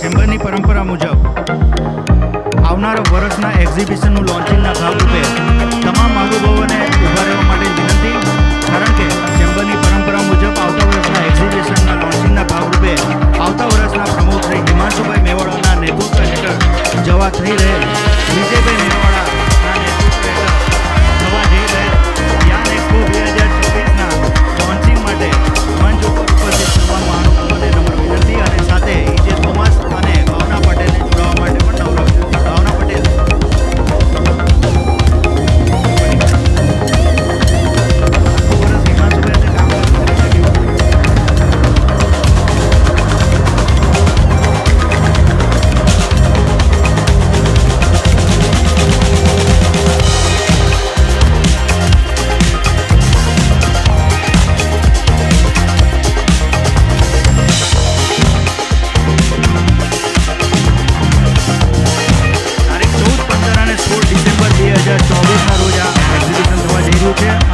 ચેમ્બરની પરંપરા મુજબ આવનારા વર્ષના એક્ઝિબિશનનું લોન્ચિંગના ભાગરૂપે તમામ મહાનુભાવોને ઊભા રહેવા માટે વિનંતી, કારણ કે ચેમ્બરની પરંપરા મુજબ આવતા વર્ષના એક્ઝિબિશનના લોન્ચિંગના ભાગરૂપે આવતા વર્ષના પ્રમુખ શ્રી હિમાંશુભાઈ મેવાડાના નેતૃત્વ હેઠળ જવા થઈ રહેલ વિજયભાઈ મેવાડાના નેતૃત્વ હેઠળ થવા જઈ રહેલ યાન એક્સપો 2024ના લોન્ચિંગ માટે મંચ ઉપર ઉપસ્થિત તમામ મહાનુભાવોને નમ્ર વિનંતી અને સાથે ઈજે થોમસ અને ભાવના પટેલને જોડાવા માટે પણ નમ્ર વિનંતી. ભાવના પટેલ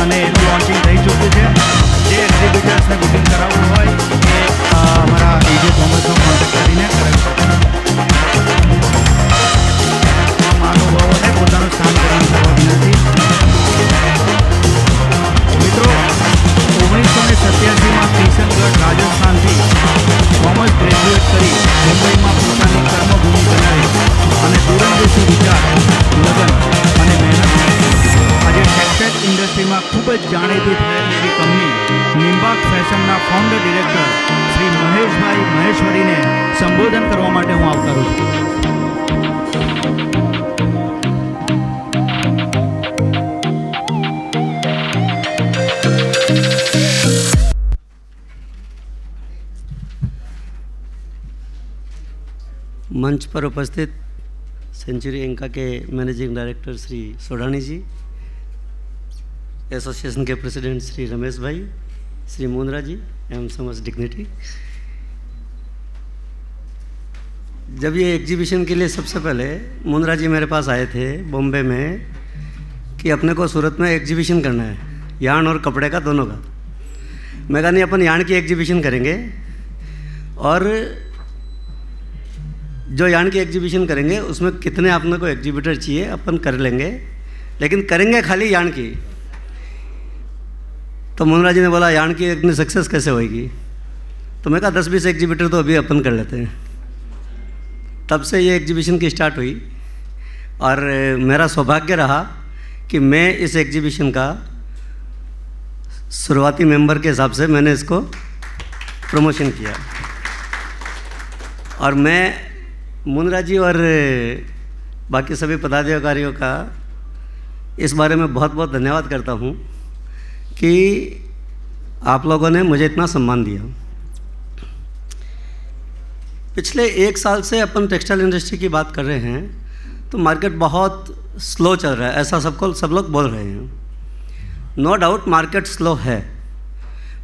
અને એનું લોન્ચિંગ થઈ ચૂક્યું છે. જે એક્ઝિબિટર્સને બુકિંગ કરાવવું હોય એ અમારા ઈજે થોમસનો કોન્ટેક્ટ કરીને કરાવી શકે. મહાનુભાવોને પોતાનું સ્થાન ગ્રહણ કરવા વિનંતી. મિત્રો, 1987માં કિશનગઢ રાજસ્થાનથી કોમર્સ ગ્રેજ્યુએટ કરી મુંબઈમાં પોતાની કર્મભૂમિ બનાવી અને દૂરંદેશી વિચાર, લગન અને મહેનત આજે ટેક્સટાઇલ ઇન્ડસ્ટ્રીમાં ખૂબ જ જાણીતી થયેલી એવી કંપની નિમ્બાક ફેશનના ફાઉન્ડર ડિરેક્ટર શ્રી મહેશભાઈ મહેશ્વરીને સંબોધન કરવા માટે હું આવકારું છું. मंच पर उपस्थित सेंचुरी इंका के मैनेजिंग डायरेक्टर श्री सोडानी जी, एसोसिएशन के प्रेसिडेंट श्री रमेश भाई, श्री मुंद्रा जी एवं समस्त डिग्निटी, जब ये एग्जीबिशन के लिए सबसे पहले मुंद्रा जी मेरे पास आए थे बॉम्बे में कि अपने को सूरत में एग्जीबिशन करना है, यार्न और कपड़े का दोनों का. मैं कहा नहीं, अपन यार्न की एग्जीबिशन करेंगे और जो यार्न की एग्जीबिशन करेंगे उसमें कितने अपने को एग्जीबिटर चाहिए अपन कर लेंगे, लेकिन करेंगे खाली यार्न की. तो मुंद्रा जी ने बोला यार्न की इतनी सक्सेस कैसे होएगी, तो मैं कहा 10-20 एग्जीबिटर तो अभी अपन कर लेते हैं. तब से ये एग्जीबिशन की स्टार्ट हुई और मेरा सौभाग्य रहा कि मैं इस एग्जीबिशन का शुरुआती मेंबर के हिसाब से मैंने इसको प्रमोशन किया. और मैं मुंद्रा जी और बाकी सभी पदाधिकारियों का इस बारे में बहुत बहुत धन्यवाद करता हूँ कि आप लोगों ने मुझे इतना सम्मान दिया. पिछले 1 साल से अपन टेक्सटाइल इंडस्ट्री की बात कर रहे हैं तो मार्केट बहुत स्लो चल रहा है, ऐसा सब लोग बोल रहे हैं. नो डाउट मार्केट स्लो है,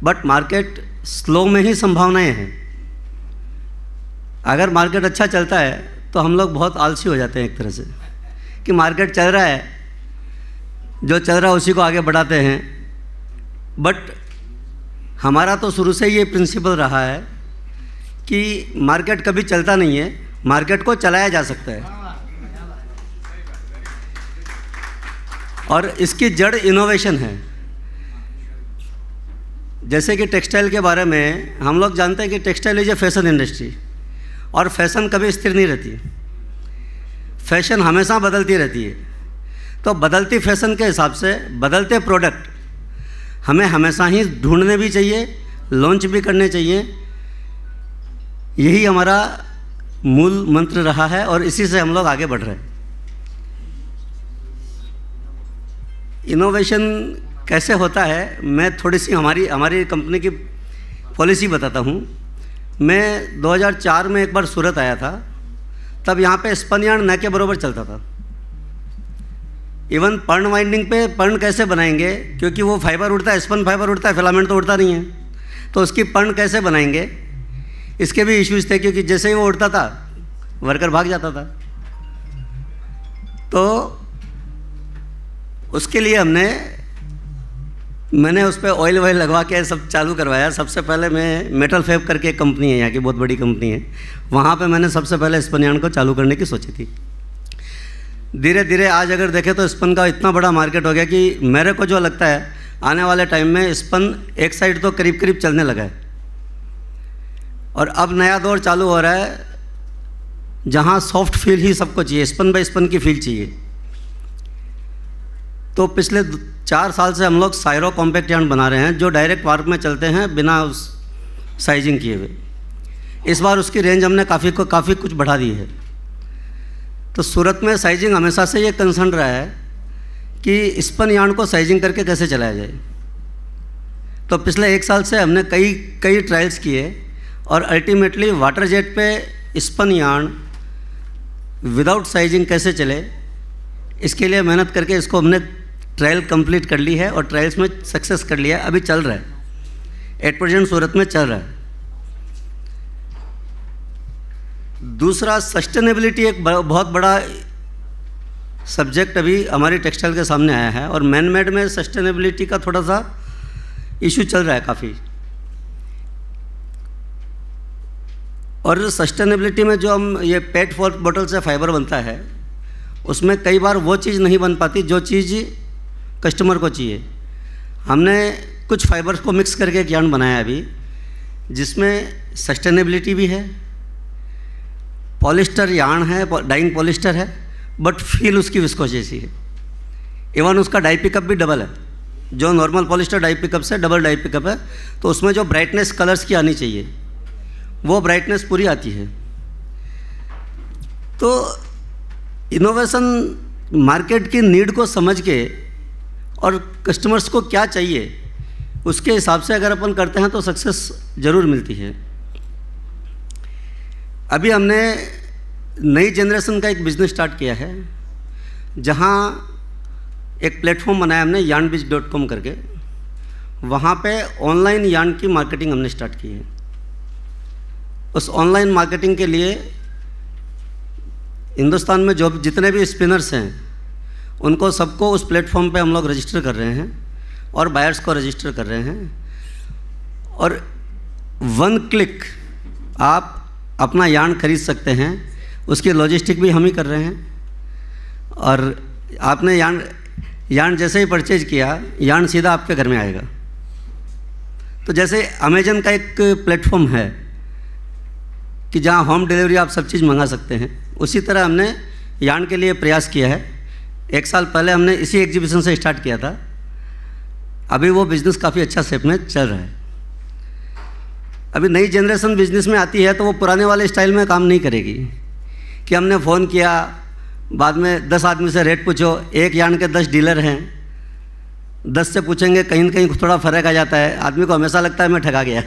बट मार्केट स्लो में ही संभावनाएं हैं. अगर मार्केट अच्छा चलता है तो हम लोग बहुत आलसी हो जाते हैं एक तरह से कि मार्केट चल रहा है, जो चल रहा है उसी को आगे बढ़ाते हैं. बट हमारा तो शुरू से ये प्रिंसिपल रहा है कि मार्केट कभी चलता नहीं है, मार्केट को चलाया जा सकता है. और इसकी जड़ इनोवेशन है. जैसे कि टेक्सटाइल के बारे में हम लोग जानते हैं कि textile is a fashion industry और फैशन कभी स्थिर नहीं रहती, फैशन हमेशा बदलती रहती है. तो बदलती फैशन के हिसाब से बदलते प्रोडक्ट हमें हमेशा ही ढूंढने भी चाहिए, लॉन्च भी करने चाहिए. यही हमारा मूल मंत्र रहा है और इसी से हम लोग आगे बढ़ रहे हैं. इनोवेशन कैसे होता है, मैं थोड़ी सी हमारी कंपनी की पॉलिसी बताता हूँ. मैं 2004 में एक बार सूरत आया था, तब यहाँ पे स्पन यार्न न के बराबर चलता था. इवन पर्ण वाइंडिंग पे पर्ण कैसे बनाएंगे, क्योंकि वो फाइबर उड़ता है, स्पन फाइबर उड़ता है, फिलामेंट तो उड़ता नहीं है, तो उसकी पर्ण कैसे बनाएंगे, इसके भी इश्यूज़ थे. क्योंकि जैसे ही वो उड़ता था वर्कर भाग जाता था. तो उसके लिए हमने मैंने उस पर ऑयल वॉयल लगवा के सब चालू करवाया। सबसे पहले मैं मेटल फैब करके एक कंपनी है, यहाँ की बहुत बड़ी कंपनी है, वहाँ पे मैंने सबसे पहले स्पन यार्न को चालू करने की सोची थी। धीरे धीरे आज अगर देखें तो स्पन का इतना बड़ा मार्केट हो गया कि मेरे को जो लगता है आने वाले टाइम में स्पन एक साइड तो करीब करीब चलने लगा है, और अब नया दौर चालू हो रहा है जहाँ सॉफ्ट फील ही सबको चाहिए, स्पन बाय स्पन की फील चाहिए। तो पिछले 4 साल से हम लोग साइरो कॉम्पैक्ट यार्न बना रहे हैं जो डायरेक्ट वार्प में चलते हैं बिना उस साइजिंग किए हुए। इस बार उसकी रेंज हमने काफ़ी कुछ बढ़ा दी है। तो सूरत में साइजिंग हमेशा से ये कंसर्न रहा है कि स्पन यार्न को साइजिंग करके कैसे चलाया जाए। तो पिछले 1 साल से हमने कई ट्रायल्स किए और अल्टीमेटली वाटर जेट पे स्पन यार्न विदाउट साइजिंग कैसे चले, इसके लिए मेहनत करके इसको हमने ट्रायल कंप्लीट कर ली है और ट्रायल्स में सक्सेस कर लिया है। अभी चल रहा है, एट प्रेजेंट सूरत में चल रहा है। दूसरा, सस्टेनेबिलिटी एक बहुत बड़ा सब्जेक्ट अभी हमारी टेक्सटाइल के सामने आया है, और मैन मेड में सस्टेनेबिलिटी का थोड़ा सा इशू चल रहा है काफ़ी। और सस्टेनेबिलिटी में जो हम ये पेट बॉटल से फाइबर बनता है, उसमें कई बार वो चीज़ नहीं बन पाती जो चीज़ कस्टमर को चाहिए। हमने कुछ फाइबर्स को मिक्स करके एक यार्न बनाया अभी, जिसमें सस्टेनेबिलिटी भी है, पॉलिस्टर यार्न है, डाइंग पॉलिस्टर है, बट फील उसकी विस्कोस जैसी है। इवन उसका डाई पिकअप भी डबल है, जो नॉर्मल पॉलिस्टर डाई पिकअप से डबल डाई पिकअप है। तो उसमें जो ब्राइटनेस कलर्स की आनी चाहिए वो ब्राइटनेस पूरी आती है। तो इनोवेशन मार्केट की नीड को समझ के और कस्टमर्स को क्या चाहिए उसके हिसाब से अगर अपन करते हैं तो सक्सेस ज़रूर मिलती है। अभी हमने नई जनरेशन का एक बिज़नेस स्टार्ट किया है, जहाँ एक प्लेटफॉर्म बनाया हमने yarnbiz.com करके। वहाँ पे ऑनलाइन यार्न की मार्केटिंग हमने स्टार्ट की है। उस ऑनलाइन मार्केटिंग के लिए हिंदुस्तान में जो जितने भी स्पिनर्स हैं उनको सबको उस प्लेटफॉर्म पे हम लोग रजिस्टर कर रहे हैं और बायर्स को रजिस्टर कर रहे हैं, और 1 क्लिक आप अपना यार्न खरीद सकते हैं। उसकी लॉजिस्टिक भी हम ही कर रहे हैं, और आपने यार्न जैसे ही परचेज किया, यार्न सीधा आपके घर में आएगा। तो जैसे अमेजन का एक प्लेटफॉर्म है कि जहाँ होम डिलीवरी आप सब चीज़ मंगा सकते हैं, उसी तरह हमने यार्न के लिए प्रयास किया है। 1 साल पहले हमने इसी एग्जीबिशन से स्टार्ट किया था। अभी वो बिज़नेस काफ़ी अच्छा शेप में चल रहा है। अभी नई जनरेशन बिज़नेस में आती है तो वो पुराने वाले स्टाइल में काम नहीं करेगी कि हमने फ़ोन किया, बाद में 10 आदमी से रेट पूछो, एक यार्न के 10 डीलर हैं, 10 से पूछेंगे, कहीं न कहीं थोड़ा फ़र्क आ जाता है। आदमी को हमेशा लगता है मैं ठगा गया।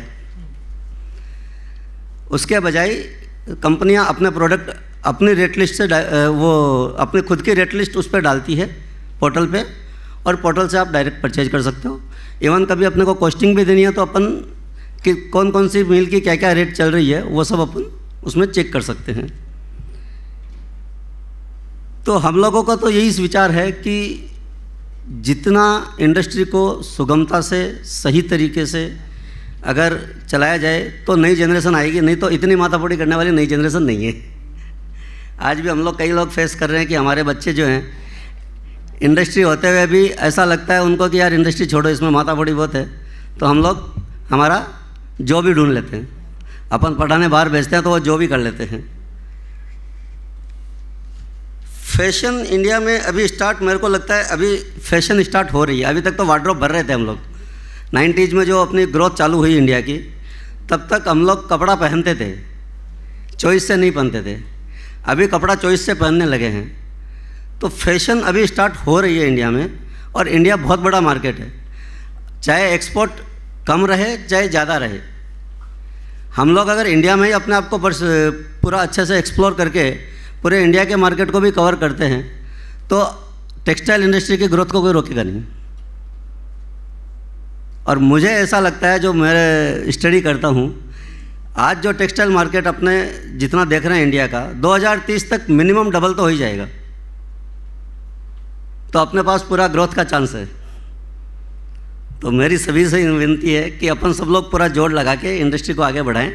उसके बजाय कंपनियां अपने प्रोडक्ट अपनी रेट लिस्ट से वो अपनी खुद की रेट लिस्ट उस पर डालती है पोर्टल पे, और पोर्टल से आप डायरेक्ट परचेज कर सकते हो। इवन कभी अपने को कॉस्टिंग भी देनी है तो अपन कि कौन कौन सी मील की क्या क्या रेट चल रही है वो सब अपन उसमें चेक कर सकते हैं। तो हम लोगों का तो यही विचार है कि जितना इंडस्ट्री को सुगमता से सही तरीके से अगर चलाया जाए तो नई जनरेशन आएगी, नहीं तो इतनी माथापड़ी करने वाली नई जनरेशन नहीं है। आज भी हम लोग कई लोग फेस कर रहे हैं कि हमारे बच्चे जो हैं इंडस्ट्री होते हुए भी ऐसा लगता है उनको कि यार इंडस्ट्री छोड़ो, इसमें माथापड़ी बहुत है, तो हम लोग हमारा जॉब ही ढूंढ लेते हैं। अपन पढ़ाने बाहर भेजते हैं तो वो जॉब ही कर लेते हैं। फैशन इंडिया में अभी स्टार्ट, मेरे को लगता है अभी फैशन स्टार्ट हो रही है। अभी तक तो वार्डरोब भर रहे थे हम लोग। 90s में जो अपनी ग्रोथ चालू हुई इंडिया की, तब तक हम लोग कपड़ा पहनते थे, चॉइस से नहीं पहनते थे। अभी कपड़ा चॉइस से पहनने लगे हैं। तो फैशन अभी स्टार्ट हो रही है इंडिया में, और इंडिया बहुत बड़ा मार्केट है। चाहे एक्सपोर्ट कम रहे चाहे ज़्यादा रहे, हम लोग अगर इंडिया में ही अपने आप को पूरा अच्छे से एक्सप्लोर करके पूरे इंडिया के मार्केट को भी कवर करते हैं तो टेक्सटाइल इंडस्ट्री की ग्रोथ को कोई रोकेगा नहीं। और मुझे ऐसा लगता है, जो मैं स्टडी करता हूँ, आज जो टेक्सटाइल मार्केट अपने जितना देख रहे हैं इंडिया का, 2030 तक मिनिमम डबल तो हो ही जाएगा। तो अपने पास पूरा ग्रोथ का चांस है। तो मेरी सभी से विनती है कि अपन सब लोग पूरा जोर लगा के इंडस्ट्री को आगे बढ़ाएं,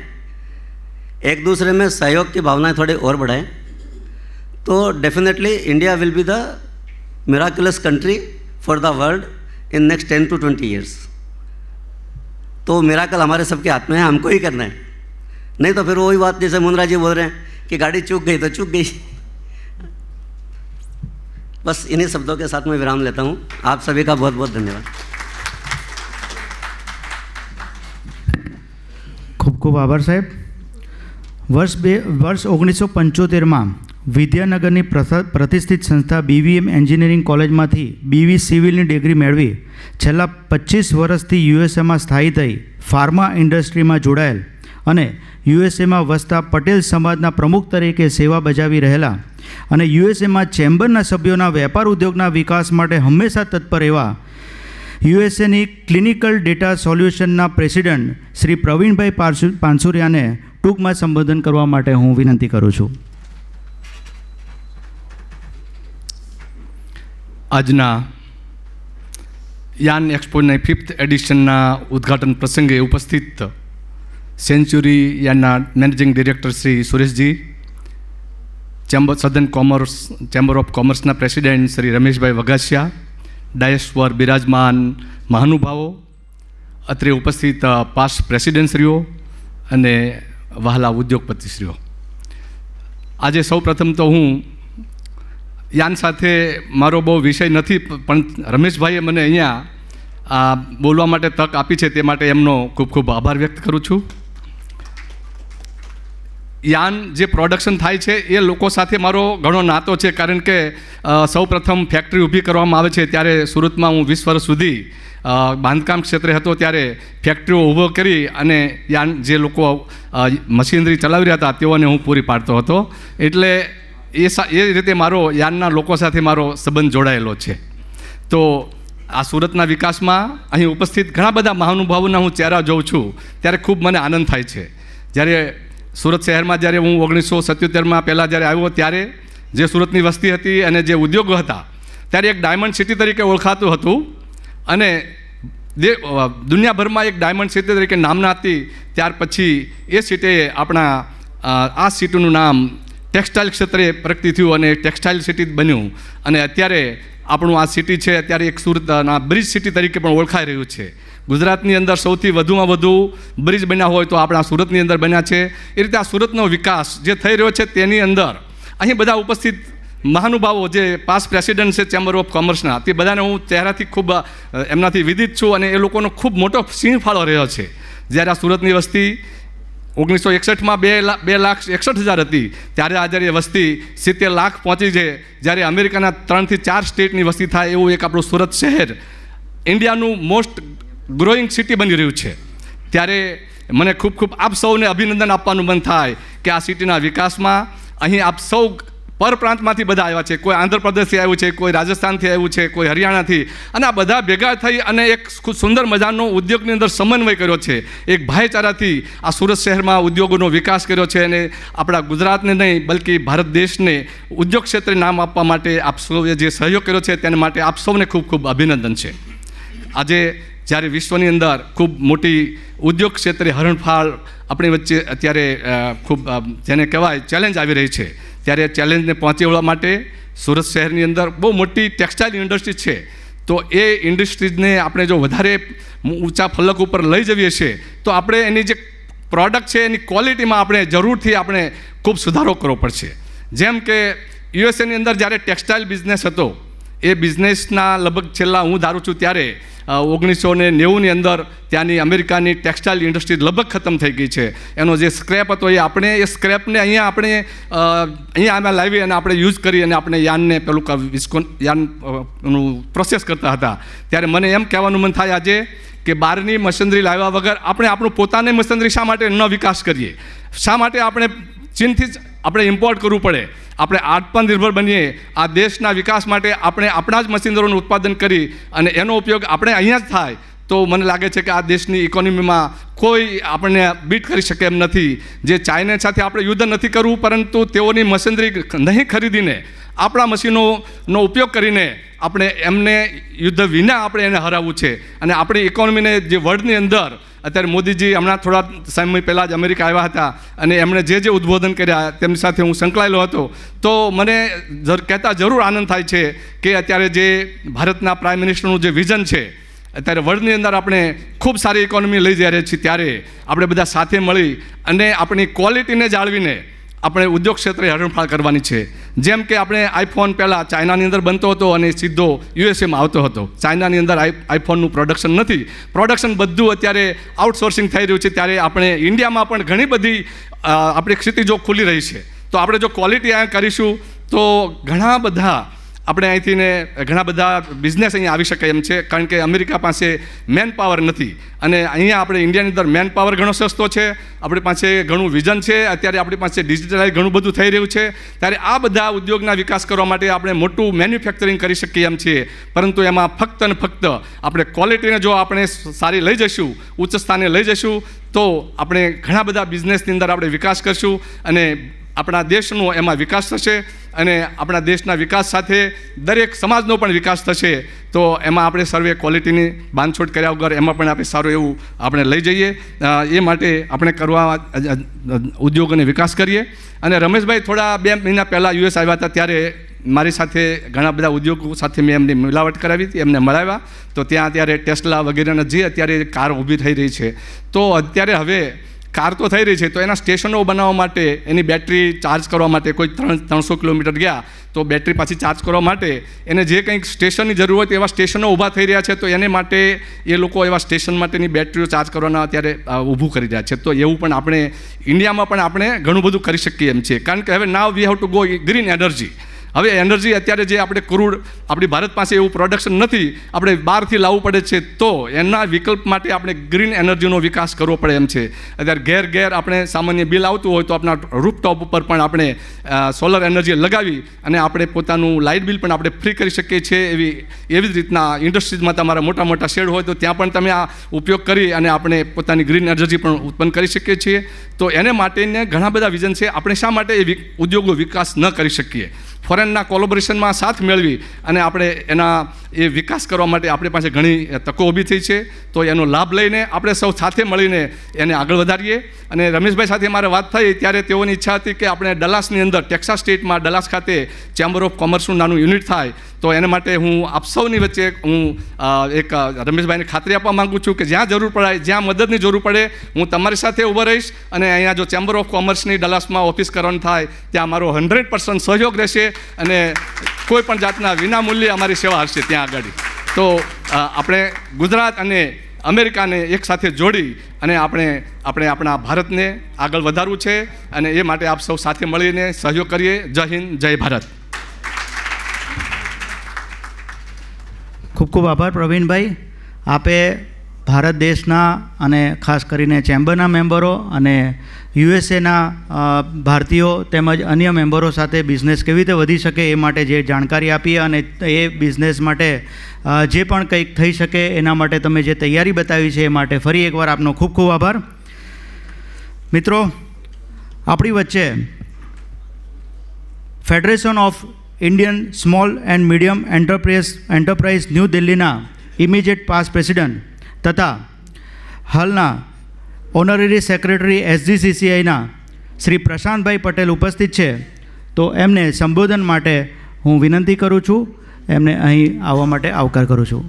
एक दूसरे में सहयोग की भावनाएं थोड़ी और बढ़ाएं, तो definitely India will be the miraculous country for the world in next 10 to 20 years. तो मिराकल हमारे सबके हाथ में है, हमको ही करना है, नहीं तो फिर वही बात जैसे मुंद्रा जी बोल रहे हैं कि गाड़ी चूक गई तो चूक गई। बस इन्हीं शब्दों के साथ मैं विराम लेता हूँ। आप सभी का बहुत बहुत धन्यवाद। ખૂબ ખૂબ આભાર સાહેબ। વર્ષ 1975માં વિદ્યાનગરની પ્રતિષ્ઠિત સંસ્થા BVM એન્જિનિયરિંગ કોલેજમાંથી BV સિવિલની ડિગ્રી મેળવી છેલ્લા 25 વર્ષથી યુએસએમાં સ્થાયી થઈ ફાર્મા ઇન્ડસ્ટ્રીમાં જોડાયેલ અને યુએસએમાં વસતા પટેલ સમાજના પ્રમુખ તરીકે સેવા બજાવી રહેલા અને યુએસએમાં ચેમ્બરના સભ્યોના વેપાર ઉદ્યોગના વિકાસ માટે હંમેશા તત્પર એવા યુએસએની ક્લિનિકલ ડેટા સોલ્યુશનના પ્રેસિડેન્ટ શ્રી પ્રવીણભાઈ પાનસુરિયાને ટૂંકમાં સંબોધન કરવા માટે હું વિનંતી કરું છું। આજના યાન એક્સપોના 5th એડિશનના ઉદ્ઘાટન પ્રસંગે ઉપસ્થિત સેન્ચુરી યાનના managing director Shri Sureshji, southern chamber of કોમર્સના પ્રેસિડેન્ટ શ્રી રમેશભાઈ વઘાસિયા, ડાયસ પર બિરાજમાન મહાનુભાવો, અત્રે ઉપસ્થિત પાસ્ટ પ્રેસિડેન્ટશ્રીઓ અને વહાલા ઉદ્યોગપતિશ્રીઓ, આજે સૌ પ્રથમ તો હું યાન સાથે મારો બહુ વિષય નથી, પણ રમેશભાઈએ મને અહીંયા બોલવા માટે તક આપી છે તે માટે એમનો ખૂબ ખૂબ આભાર વ્યક્ત કરું છું। યાન જે પ્રોડક્શન થાય છે એ લોકો સાથે મારો ઘણો નાતો છે, કારણ કે સૌ પ્રથમ ફેક્ટરી ઊભી કરવામાં આવે છે ત્યારે સુરતમાં હું 20 વર્ષ સુધી બાંધકામ ક્ષેત્રે હતો, ત્યારે ફેક્ટરીઓ ઊભો કરી અને યાન જે લોકો મશીનરી ચલાવી રહ્યા હતા તેઓને હું પૂરી પાડતો હતો, એટલે એ રીતે મારો યાનના લોકો સાથે મારો સંબંધ જોડાયેલો છે। તો આ સુરતના વિકાસમાં અહીં ઉપસ્થિત ઘણા બધા મહાનુભાવોના હું ચહેરા જોઉં છું ત્યારે ખૂબ મને આનંદ થાય છે। જ્યારે સુરત શહેરમાં જ્યારે હું 1977માં પહેલાં જ્યારે આવ્યો ત્યારે જે સુરતની વસ્તી હતી અને જે ઉદ્યોગો હતા ત્યારે એક ડાયમંડ સિટી તરીકે ઓળખાતું હતું અને દુનિયાભરમાં એક ડાયમંડ સિટી તરીકે નામના હતી। ત્યાર પછી એ સિટીએ આપણા આ સિટીનું નામ ટેક્સટાઇલ ક્ષેત્રે પ્રગતિ થયું અને ટેક્સટાઇલ સિટી બન્યું અને અત્યારે આપણું આ સિટી છે અત્યારે એક સુરતના બ્રિજ સિટી તરીકે પણ ઓળખાઈ રહ્યું છે। ગુજરાતની અંદર સૌથી વધુમાં વધુ બ્રિજ બન્યા હોય તો આપણા સુરતની અંદર બન્યા છે। એ રીતે આ સુરતનો વિકાસ જે થઈ રહ્યો છે તેની અંદર અહીં બધા ઉપસ્થિત મહાનુભાવો જે પાસ્ટ પ્રેસિડેન્ટ છે ચેમ્બર ઓફ કોમર્સના, તે બધાને હું ચહેરાથી ખૂબ એમનાથી વિદિત છું અને એ લોકોનો ખૂબ મોટો સિંહ ફાળો રહ્યો છે। જ્યારે આ સુરતની વસ્તી 1961માં 2,61,000 હતી ત્યારે આજે એ વસ્તી 70 લાખ પહોંચી છે। જ્યારે અમેરિકાના 3 થી 4 સ્ટેટની વસ્તી થાય એવું એક આપણું સુરત શહેર ઇન્ડિયાનું મોસ્ટ ગ્રોઈંગ સિટી બની રહ્યું છે। ત્યારે મને ખૂબ ખૂબ આપ સૌને અભિનંદન આપવાનું મન થાય કે આ સિટીના વિકાસમાં અહીં આપ સૌ પરપ્રાંતમાંથી બધા આવ્યા છે, કોઈ આંધ્રપ્રદેશથી આવ્યું છે, કોઈ રાજસ્થાનથી આવ્યું છે, કોઈ હરિયાણાથી, અને આ બધા ભેગા થઈ અને એક સુંદર મજાનો ઉદ્યોગની અંદર સમન્વય કર્યો છે। એક ભાઈચારાથી આ સુરત શહેરમાં ઉદ્યોગોનો વિકાસ કર્યો છે અને આપણા ગુજરાતને નહીં બલ્કि ભારત દેશને ઉદ્યોગ ક્ષેત્રે નામ આપવા માટે આપ સૌએ જે સહયોગ કર્યો છે તેના માટે આપ સૌને ખૂબ ખૂબ અભિનંદન છે। આજે જ્યારે વિશ્વની અંદર ખૂબ મોટી ઉદ્યોગ ક્ષેત્રે હરણફાળ આપણી વચ્ચે અત્યારે ખૂબ જેને કહેવાય ચેલેન્જ આવી રહી છે, ત્યારે ચેલેન્જને પહોંચી વળવા માટે સુરત શહેરની અંદર બહુ મોટી ટેક્સટાઇલ ઇન્ડસ્ટ્રી છે। તો એ ઇન્ડસ્ટ્રીઝને આપણે જો વધારે ઊંચા ફલક ઉપર લઈ જઈએ છીએ તો આપણે એની જે પ્રોડક્ટ છે એની ક્વોલિટીમાં આપણે જરૂરથી આપણે ખૂબ સુધારો કરવો પડશે। જેમ કે યુએસએની અંદર જ્યારે ટેક્સટાઇલ બિઝનેસ હતો એ બિઝનેસના લગભગ છેલ્લા હું ધારું છું ત્યારે 1990ની અંદર ત્યાંની અમેરિકાની ટેક્સટાઇલ ઇન્ડસ્ટ્રી લગભગ ખતમ થઈ ગઈ છે। એનો જે સ્ક્રેપ હતો એ આપણે એ સ્ક્રેપને અહીંયા લાવી અને આપણે યુઝ કરી અને આપણે યાનને પેલું યાનનું પ્રોસેસ કરતા હતા। ત્યારે મને એમ કહેવાનું મન થાય આજે કે બહારની મશીનરી લાવ્યા વગર આપણે આપણું પોતાની મશીનરી શા માટે ન વિકાસ કરીએ? શા માટે આપણે ચીનથી જ આપણે ઇમ્પોર્ટ કરવું પડે? આપણે આત્મનિર્ભર બનીએ, આ દેશના વિકાસ માટે આપણે આપણા જ મશીનરીનું ઉત્પાદન કરી અને એનો ઉપયોગ આપણે અહીંયા જ થાય તો મને લાગે છે કે આ દેશની ઇકોનોમીમાં કોઈ આપણને બીટ કરી શકે એમ નથી. જે ચાઇના સાથે આપણે યુદ્ધ નથી કરવું, પરંતુ તેઓની મશીનરી નહીં ખરીદીને આપણા મશીનોનો ઉપયોગ કરીને આપણે એમને યુદ્ધ વિના આપણે એને હરાવવું છે. અને આપણી ઇકોનોમીને જે વર્લ્ડની અંદર અત્યારે મોદીજી હમણાં થોડા સમય પહેલાં જ અમેરિકા આવ્યા હતા અને એમણે જે ઉદ્બોધન કર્યા તેમની સાથે હું સંકળાયેલો હતો, તો મને કહેતા જરૂર આનંદ થાય છે કે અત્યારે જે ભારતના પ્રાઇમ મિનિસ્ટરનું જે વિઝન છે, અત્યારે વર્લ્ડની અંદર આપણે ખૂબ સારી ઇકોનોમી લઈ જઈ રહ્યા છીએ, ત્યારે આપણે બધા સાથે મળી અને આપણી ક્વોલિટીને જાળવીને આપણે ઉદ્યોગ ક્ષેત્રે હરણફાળ કરવાની છે. જેમ કે આપણે આઈફોન પહેલાં ચાઇનાની અંદર બનતો હતો અને સીધો યુએસએમાં આવતો હતો. ચાઇનાની અંદર આઈફોનનું પ્રોડક્શન નથી, પ્રોડક્શન બધું અત્યારે આઉટસોર્સિંગ થઈ રહ્યું છે. ત્યારે આપણે ઇન્ડિયામાં પણ ઘણી બધી આપણી ક્ષિતિજો ખુલી રહી છે. તો આપણે જો ક્વોલિટી અહીંયા કરીશું તો ઘણા બધા આપણે અહીંથી ને ઘણા બધા બિઝનેસ અહીંયા આવી શકે એમ છે. કારણ કે અમેરિકા પાસે મેન પાવર નથી અને અહીંયા આપણે ઇન્ડિયાની અંદર મેન પાવર ઘણો સસ્તો છે, આપણી પાસે ઘણું વિઝન છે, અત્યારે આપણી પાસે ડિજિટલાઇઝ ઘણું બધું થઈ રહ્યું છે. ત્યારે આ બધા ઉદ્યોગના વિકાસ કરવા માટે આપણે મોટું મેન્યુફેક્ચરિંગ કરી શકીએ એમ છીએ. પરંતુ એમાં ફક્ત અને ફક્ત આપણે ક્વોલિટીને જો આપણે સારી લઈ જઈશું, ઉચ્ચ સ્થાને લઈ જઈશું, તો આપણે ઘણા બધા બિઝનેસની અંદર આપણે વિકાસ કરશું અને આપણા દેશનો એમાં વિકાસ થશે અને આપણા દેશના વિકાસ સાથે દરેક સમાજનો પણ વિકાસ થશે. તો એમાં આપણે સર્વે ક્વોલિટીની બાંધછોડ કર્યા વગર એમાં પણ આપણે સારું એવું આપણે લઈ જઈએ. એ માટે આપણે કરવા ઉદ્યોગ અને વિકાસ કરીએ. અને રમેશભાઈ થોડા 2 મહિના પહેલાં યુએસ આવ્યા હતા, ત્યારે મારી સાથે ઘણા બધા ઉદ્યોગો સાથે મેં એમની મિલાવટ કરાવી હતી, એમને મળાવ્યા. તો ત્યાં અત્યારે ટેસ્લા વગેરેના જે અત્યારે કાર ઊભી થઈ રહી છે, તો અત્યારે હવે કાર તો થઈ રહી છે, તો એના સ્ટેશનો બનાવવા માટે એની બેટરી ચાર્જ કરવા માટે કોઈ 300 કિલોમીટર ગયા તો બેટરી પાછી ચાર્જ કરવા માટે એને જે કંઈક સ્ટેશનની જરૂર હોય એવા સ્ટેશનો ઊભા થઈ રહ્યા છે. તો એને માટે એ લોકો એવા સ્ટેશન માટેની બેટરીઓ ચાર્જ કરવાના અત્યારે ઊભું કરી રહ્યા છે. તો એવું પણ આપણે ઇન્ડિયામાં પણ આપણે ઘણું બધું કરી શકીએ એમ છે. કારણ કે હવે now we have to go green energy. હવે એનર્જી અત્યારે જે આપણે ક્રૂડ આપણી ભારત પાસે એવું પ્રોડક્શન નથી, આપણે બહારથી લાવવું પડે છે. તો એના વિકલ્પ માટે આપણે ગ્રીન એનર્જીનો વિકાસ કરવો પડે એમ છે. અત્યારે ઘેર આપણે સામાન્ય બિલ આવતું હોય તો આપણા રૂફટોપ ઉપર પણ આપણે સોલર એનર્જી લગાવી અને આપણે પોતાનું લાઇટ બિલ પણ આપણે ફ્રી કરી શકીએ છીએ. એવી જ રીતના ઇન્ડસ્ટ્રીઝમાં તમારા મોટા મોટા શેડ હોય તો ત્યાં પણ તમે આ ઉપયોગ કરી અને આપણે પોતાની ગ્રીન એનર્જી પણ ઉત્પન્ન કરી શકીએ છીએ. તો એને માટેને ઘણા બધા વિઝન છે. આપણે શા માટે એ ઉદ્યોગો વિકાસ ન કરી શકીએ? ફોરેનના કોલોબરેશનમાં સાથ મેળવી અને આપણે એના એ વિકાસ કરવા માટે આપણી પાસે ઘણી તકો ઊભી થઈ છે. તો એનો લાભ લઈને આપણે સૌ સાથે મળીને એને આગળ વધારીએ. અને રમેશભાઈ સાથે મારે વાત થઈ ત્યારે તેઓની ઈચ્છા હતી કે આપણે ડલાસની અંદર, ટેક્સાસ સ્ટેટમાં ડલાસ ખાતે ચેમ્બર ઓફ કોમર્સનું નાનું યુનિટ થાય. તો એને માટે હું આપ સૌની વચ્ચે હું એક રમેશભાઈને ખાતરી આપવા માગું છું કે જ્યાં જરૂર પડે, જ્યાં મદદની જરૂર પડે, હું તમારી સાથે ઊભો રહીશ. અને અહીંયા જો ચેમ્બર ઓફ કોમર્સની ડલાસમાં ઓફિસ કરવાનું થાય ત્યાં મારો 100% સહયોગ રહેશે અને કોઈ પણ જાતના વિનામૂલ્યે અમારી સેવા હશે ત્યાં આગળ. તો આપણે ગુજરાત અને અમેરિકાને એક સાથે જોડી અને આપણે આપણા ભારતને આગળ વધારવું છે અને એ માટે આપ સૌ સાથે મળીને સહયોગ કરીએ. જય હિન્દ, જય ભારત. ખૂબ ખૂબ આભાર પ્રવીણભાઈ. આપે ભારત દેશના અને ખાસ કરીને ચેમ્બરના મેમ્બરો અને યુએસએના ભારતીયો તેમજ અન્ય મેમ્બરો સાથે બિઝનેસ કેવી રીતે વધી શકે એ માટે જે જાણકારી આપી અને એ બિઝનેસ માટે જે પણ કંઈક થઈ શકે એના માટે તમે જે તૈયારી બતાવી છે એ માટે ફરી એકવાર આપનો ખૂબ ખૂબ આભાર. મિત્રો, આપણી વચ્ચે federation of Indian small and medium enterprise new દિલ્હીના ઇમિડિયેટ પાસ્ટ પ્રેસિડન્ટ તથા હાલના ઓનરરી સેક્રેટરી SGCCIના શ્રી પ્રશાંતભાઈ પટેલ ઉપસ્થિત છે. તો એમને સંબોધન માટે હું વિનંતી કરું છું, એમને અહીં આવવા માટે આવકાર કરું છું.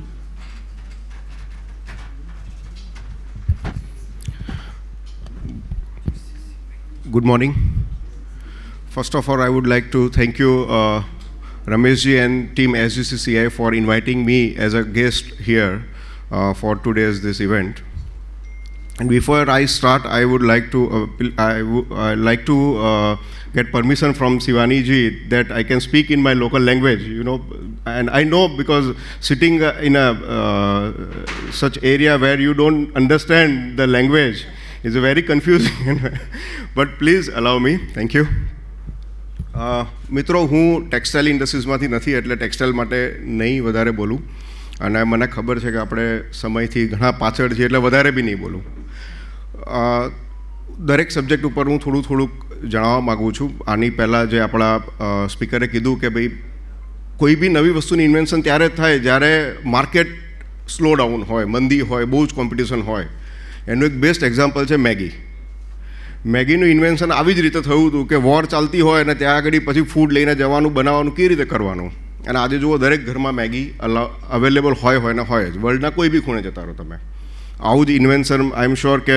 Good morning. First of all, I would like to thank you, Rameshji and team SGCCI for inviting me as a guest here for today's this event. And before I start, I would like to get permission from Shivani ji that I can speak in my local language, you know. And I know because sitting in a such area where you don't understand the language is very confusing. But please allow me. Thank you. મિત્રો, હું textile ઇન્ડસ્ટ્રીઝમાંથી નથી એટલે textile માટે નહીં વધારે બોલું. અને મને ખબર છે કે આપણે સમયથી ઘણા પાછળ છીએ એટલે વધારે બી નહીં બોલું. દરેક સબ્જેક્ટ ઉપર હું થોડુંક જણાવવા માગું છું. આની પહેલાં જે આપણા સ્પીકરે કીધું કે ભાઈ કોઈ બી નવી વસ્તુની ઇન્વેન્શન ત્યારે જ થાય જ્યારે માર્કેટ સ્લો ડાઉન હોય, મંદી હોય, બહુ જ કોમ્પિટિશન હોય. એનું એક બેસ્ટ એક્ઝામ્પલ છે મેગી. મેગીનું ઇન્વેન્શન આવી જ રીતે થયું હતું કે વોર ચાલતી હોય અને ત્યાં આગળ પછી ફૂડ લઈને જવાનું, બનાવવાનું કેવી રીતે કરવાનું. અને આજે જુઓ દરેક ઘરમાં મેગી અવેલેબલ હોય ને હોય જ. વર્લ્ડના કોઈ બી ખૂણે જતા રહો તમે. આવું જ ઇન્વેન્શન આઈ એમ શ્યોર કે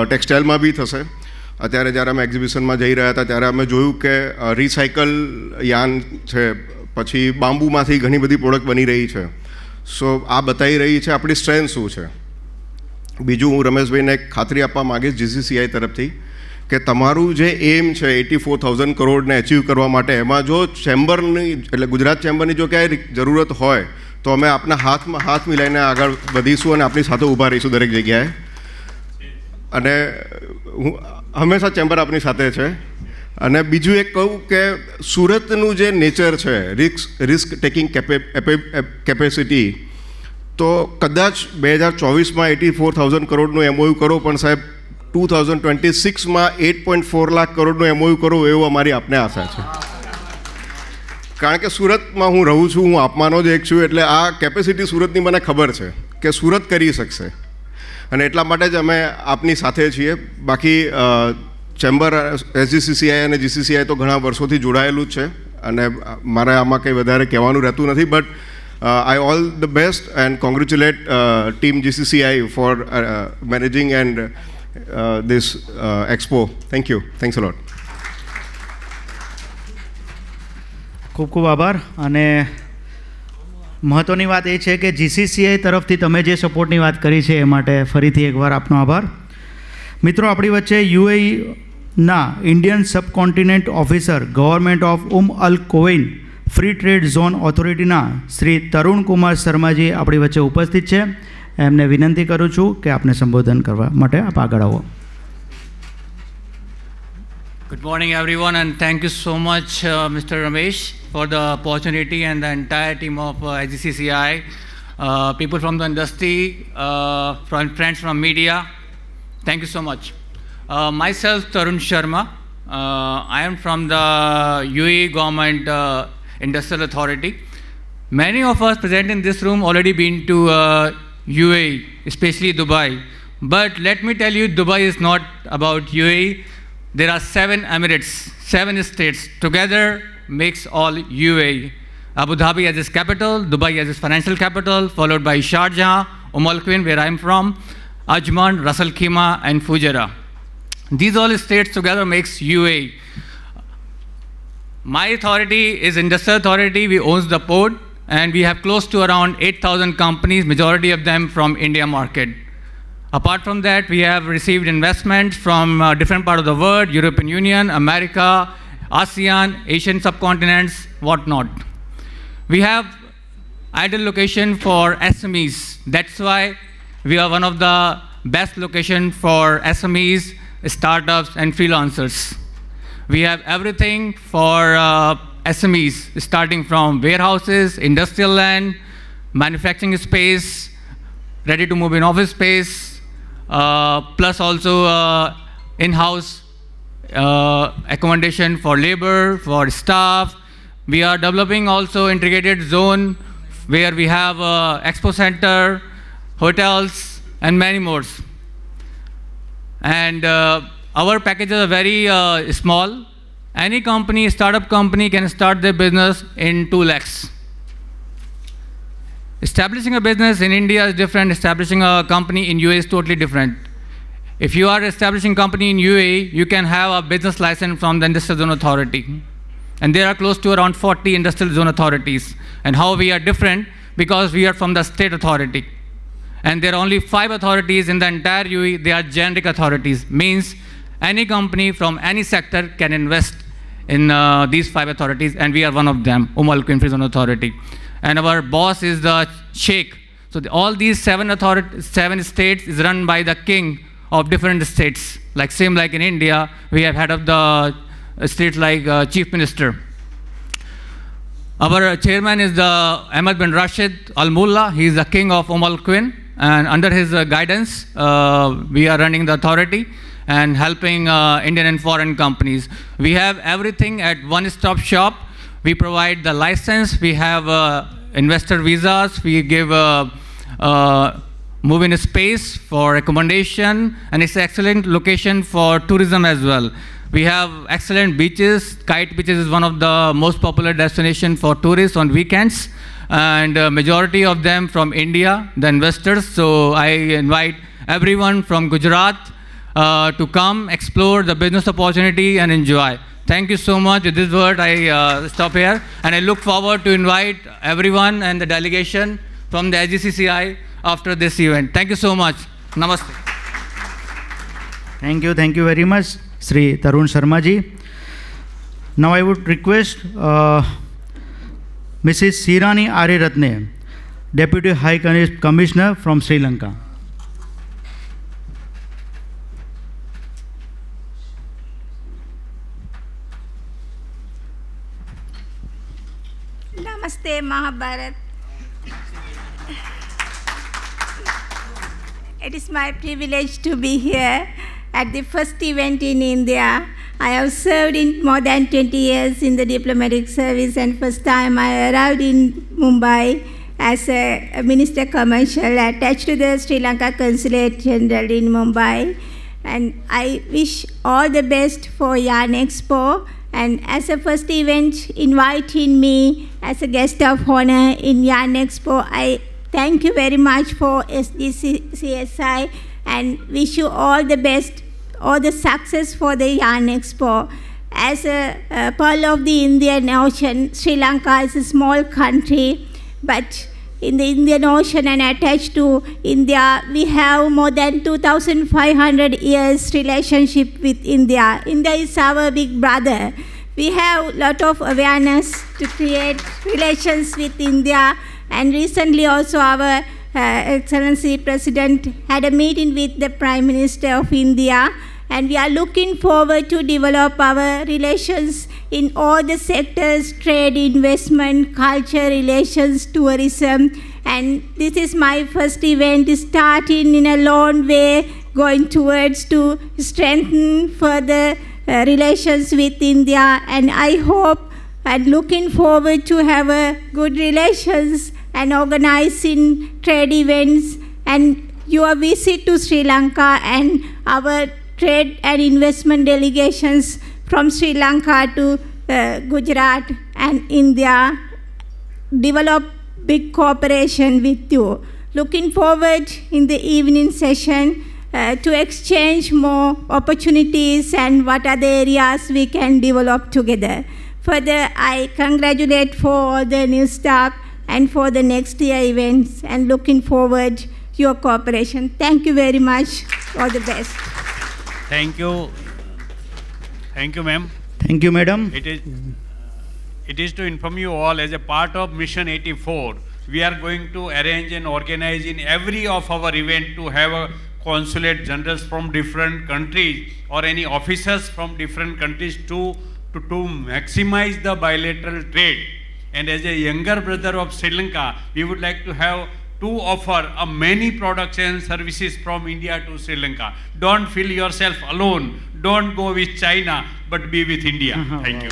ટેક્સટાઇલમાં બી થશે. અત્યારે જ્યારે અમે એક્ઝિબિશનમાં જઈ રહ્યા હતા ત્યારે અમે જોયું કે રિસાયકલ યાન છે, પછી બાંબુમાંથી ઘણી બધી પ્રોડક્ટ બની રહી છે. સો આ બતાવી રહી છે આપણી સ્ટ્રેન્થ શું છે. બીજું હું રમેશભાઈને એક ખાતરી આપવા માગીશ GCCI તરફથી કે તમારું જે એમ છે 84,000 કરોડને અચીવ કરવા માટે, એમાં જો ચેમ્બરની એટલે ગુજરાત ચેમ્બરની જો ક્યાંય જરૂરત હોય તો અમે આપના હાથમાં હાથ મિલાઈને આગળ વધીશું અને આપણી સાથે ઊભા રહીશું દરેક જગ્યાએ. અને હું હંમેશા ચેમ્બર આપણી સાથે છે. અને બીજું એક કહું કે સુરતનું જે નેચર છે, રિસ્ક ટેકિંગ કેપેસિટી, તો કદાચ 2024માં 84,000 કરોડનું MOU કરો, પણ સાહેબ 2026માં 8.4 લાખ કરોડનું MOU કરો એવું અમારી આપને આશા છે. કારણ કે સુરતમાં હું રહું છું, હું આપમાંનો જ એક છું, એટલે આ કેપેસિટી સુરતની મને ખબર છે કે સુરત કરી શકશે. અને એટલા માટે જ અમે આપની સાથે છીએ. બાકી ચેમ્બર SGCCI અને GCCI તો ઘણા વર્ષોથી જોડાયેલું જ છે અને મારે આમાં કંઈ વધારે કહેવાનું રહેતું નથી. But I all the best and congratulate team GCCI for managing and this expo. Thank you. Thanks a lot. ખૂબ ખૂબ આભાર. અને મહત્ત્વની વાત એ છે કે GCCI તરફથી તમે જે સપોર્ટની વાત કરી છે એ માટે ફરીથી એકવાર આપનો આભાર. મિત્રો, આપણી વચ્ચે UAEના Indian subcontinent officer government of Al Quwain free trade zone ઓથોરિટીના શ્રી તરુણ કુમાર શર્માજી આપણી વચ્ચે ઉપસ્થિત છે. એમને વિનંતી કરું છું કે આપને સંબોધન કરવા માટે આપ આગળ આવો. Good morning, everyone, and thank you so much, Mr. Ramesh, for the opportunity, and the entire team of SGCCI, people from the industry, friends from media. Thank you so much. Myself, Tarun Sharma. I am from the UAE Government Industrial Authority. Many of us present in this room already been to UAE, especially Dubai. But let me tell you, Dubai is not about UAE. There are 7 emirates, 7 states. Together makes all UAE. Abu Dhabi as its capital, Dubai as its financial capital, followed by Sharjah, Al Quwain, where I am from, Ajman, Ras Al Khaimah, and Fujairah. These all states together makes UAE. My authority is Industrial Authority. We own the port, and we have close to around 8,000 companies, majority of them from India market. Apart from that, we have received investments from different parts of the world, European Union, America, ASEAN, Asian subcontinents, whatnot. We have ideal location for SMEs. That's why we are one of the best location for SMEs, startups, and freelancers. We have everything for SMEs, starting from warehouses, industrial land, manufacturing space, ready to move in office space, plus also in-house accommodation for labor, for staff. We are developing also integrated zone where we have expo center, hotels, and many more. And our packages are very small. Any company, startup company, can start their business in 2 lakhs. Establishing a business in India is different. Establishing a company in UAE is totally different. If you are establishing a company in UAE, you can have a business license from the Industrial Zone Authority. And there are close to around 40 Industrial Zone Authorities. And how we are different? Because we are from the state authority. And there are only 5 authorities in the entire UAE. They are generic authorities. Means any company from any sector can invest in these 5 authorities. And we are one of them, Al Quwain Free Zone Authority. And our boss is the Sheikh. So all these 7 states is run by the king of different states. Like same like in India, we have head of the states like Chief Minister. Our chairman is the Ahmed bin Rashid Al Mullah. He is the king of Al Quinn, and under his guidance, we are running the authority and helping Indian and foreign companies. We have everything at one-stop shop. We provide the license. We have investor visas. We give move-in space for accommodation, and it's an excellent location for tourism as well. We have excellent beaches. Kite Beaches is one of the most popular destinations for tourists on weekends, and majority of them from India, the investors. So I invite everyone from Gujarat to come explore the business opportunity and enjoy. Thank you so much. With this word, I stop here, and I look forward to invite everyone and the delegation from the SGCCI after this event. Thank you so much. Namaste. Thank you very much, Sri Tarun Sharma ji. Now I would request Mrs. Sirani Ariratne, Deputy High Commissioner from Sri Lanka. Namaste, Mahabharat. It is my privilege to be here at the first event in India. I have served in more than 20 years in the diplomatic service, and first time I arrived in Mumbai as a Minister Commercial attached to the Sri Lanka Consulate General in Mumbai. And I wish all the best for Yarn Expo, and as a first event inviting me as a guest of honor in Yarn Expo, I thank you very much for SGCCI and wish you all the best, all the success for the Yarn Expo. As a pearl of the Indian Ocean, Sri Lanka is a small country, but in the Indian Ocean and attached to India, we have more than 2,500 years relationship with India. India is our big brother. We have a lot of awareness to create relations with India, and recently also our Excellency President had a meeting with the Prime Minister of India, and we are looking forward to develop our relations in all the sectors: trade, investment, culture, relations, tourism. And this is my first event, starting in a long way, going towards to strengthen further relations with India. And I hope and looking forward to have a good relations and organizing trade events, and your visit to Sri Lanka and our trade and investment delegations from Sri Lanka to Gujarat and India develop big cooperation with you. Looking forward in the evening session to exchange more opportunities and what are the areas we can develop together. Further, I congratulate for all the new staff and for the next year events, and looking forward to your cooperation. Thank you very much. All the best. Thank you. Thank you, ma'am. Thank you, madam. It is to inform you all, as a part of Mission 84, we are going to arrange and organize in every of our event to have a consulate generals from different countries or any officers from different countries to maximize the bilateral trade. And as a younger brother of Sri Lanka, we would like to have to offer many products and services from India to Sri Lanka. Don't feel yourself alone. Don't go with China, but be with India. Thank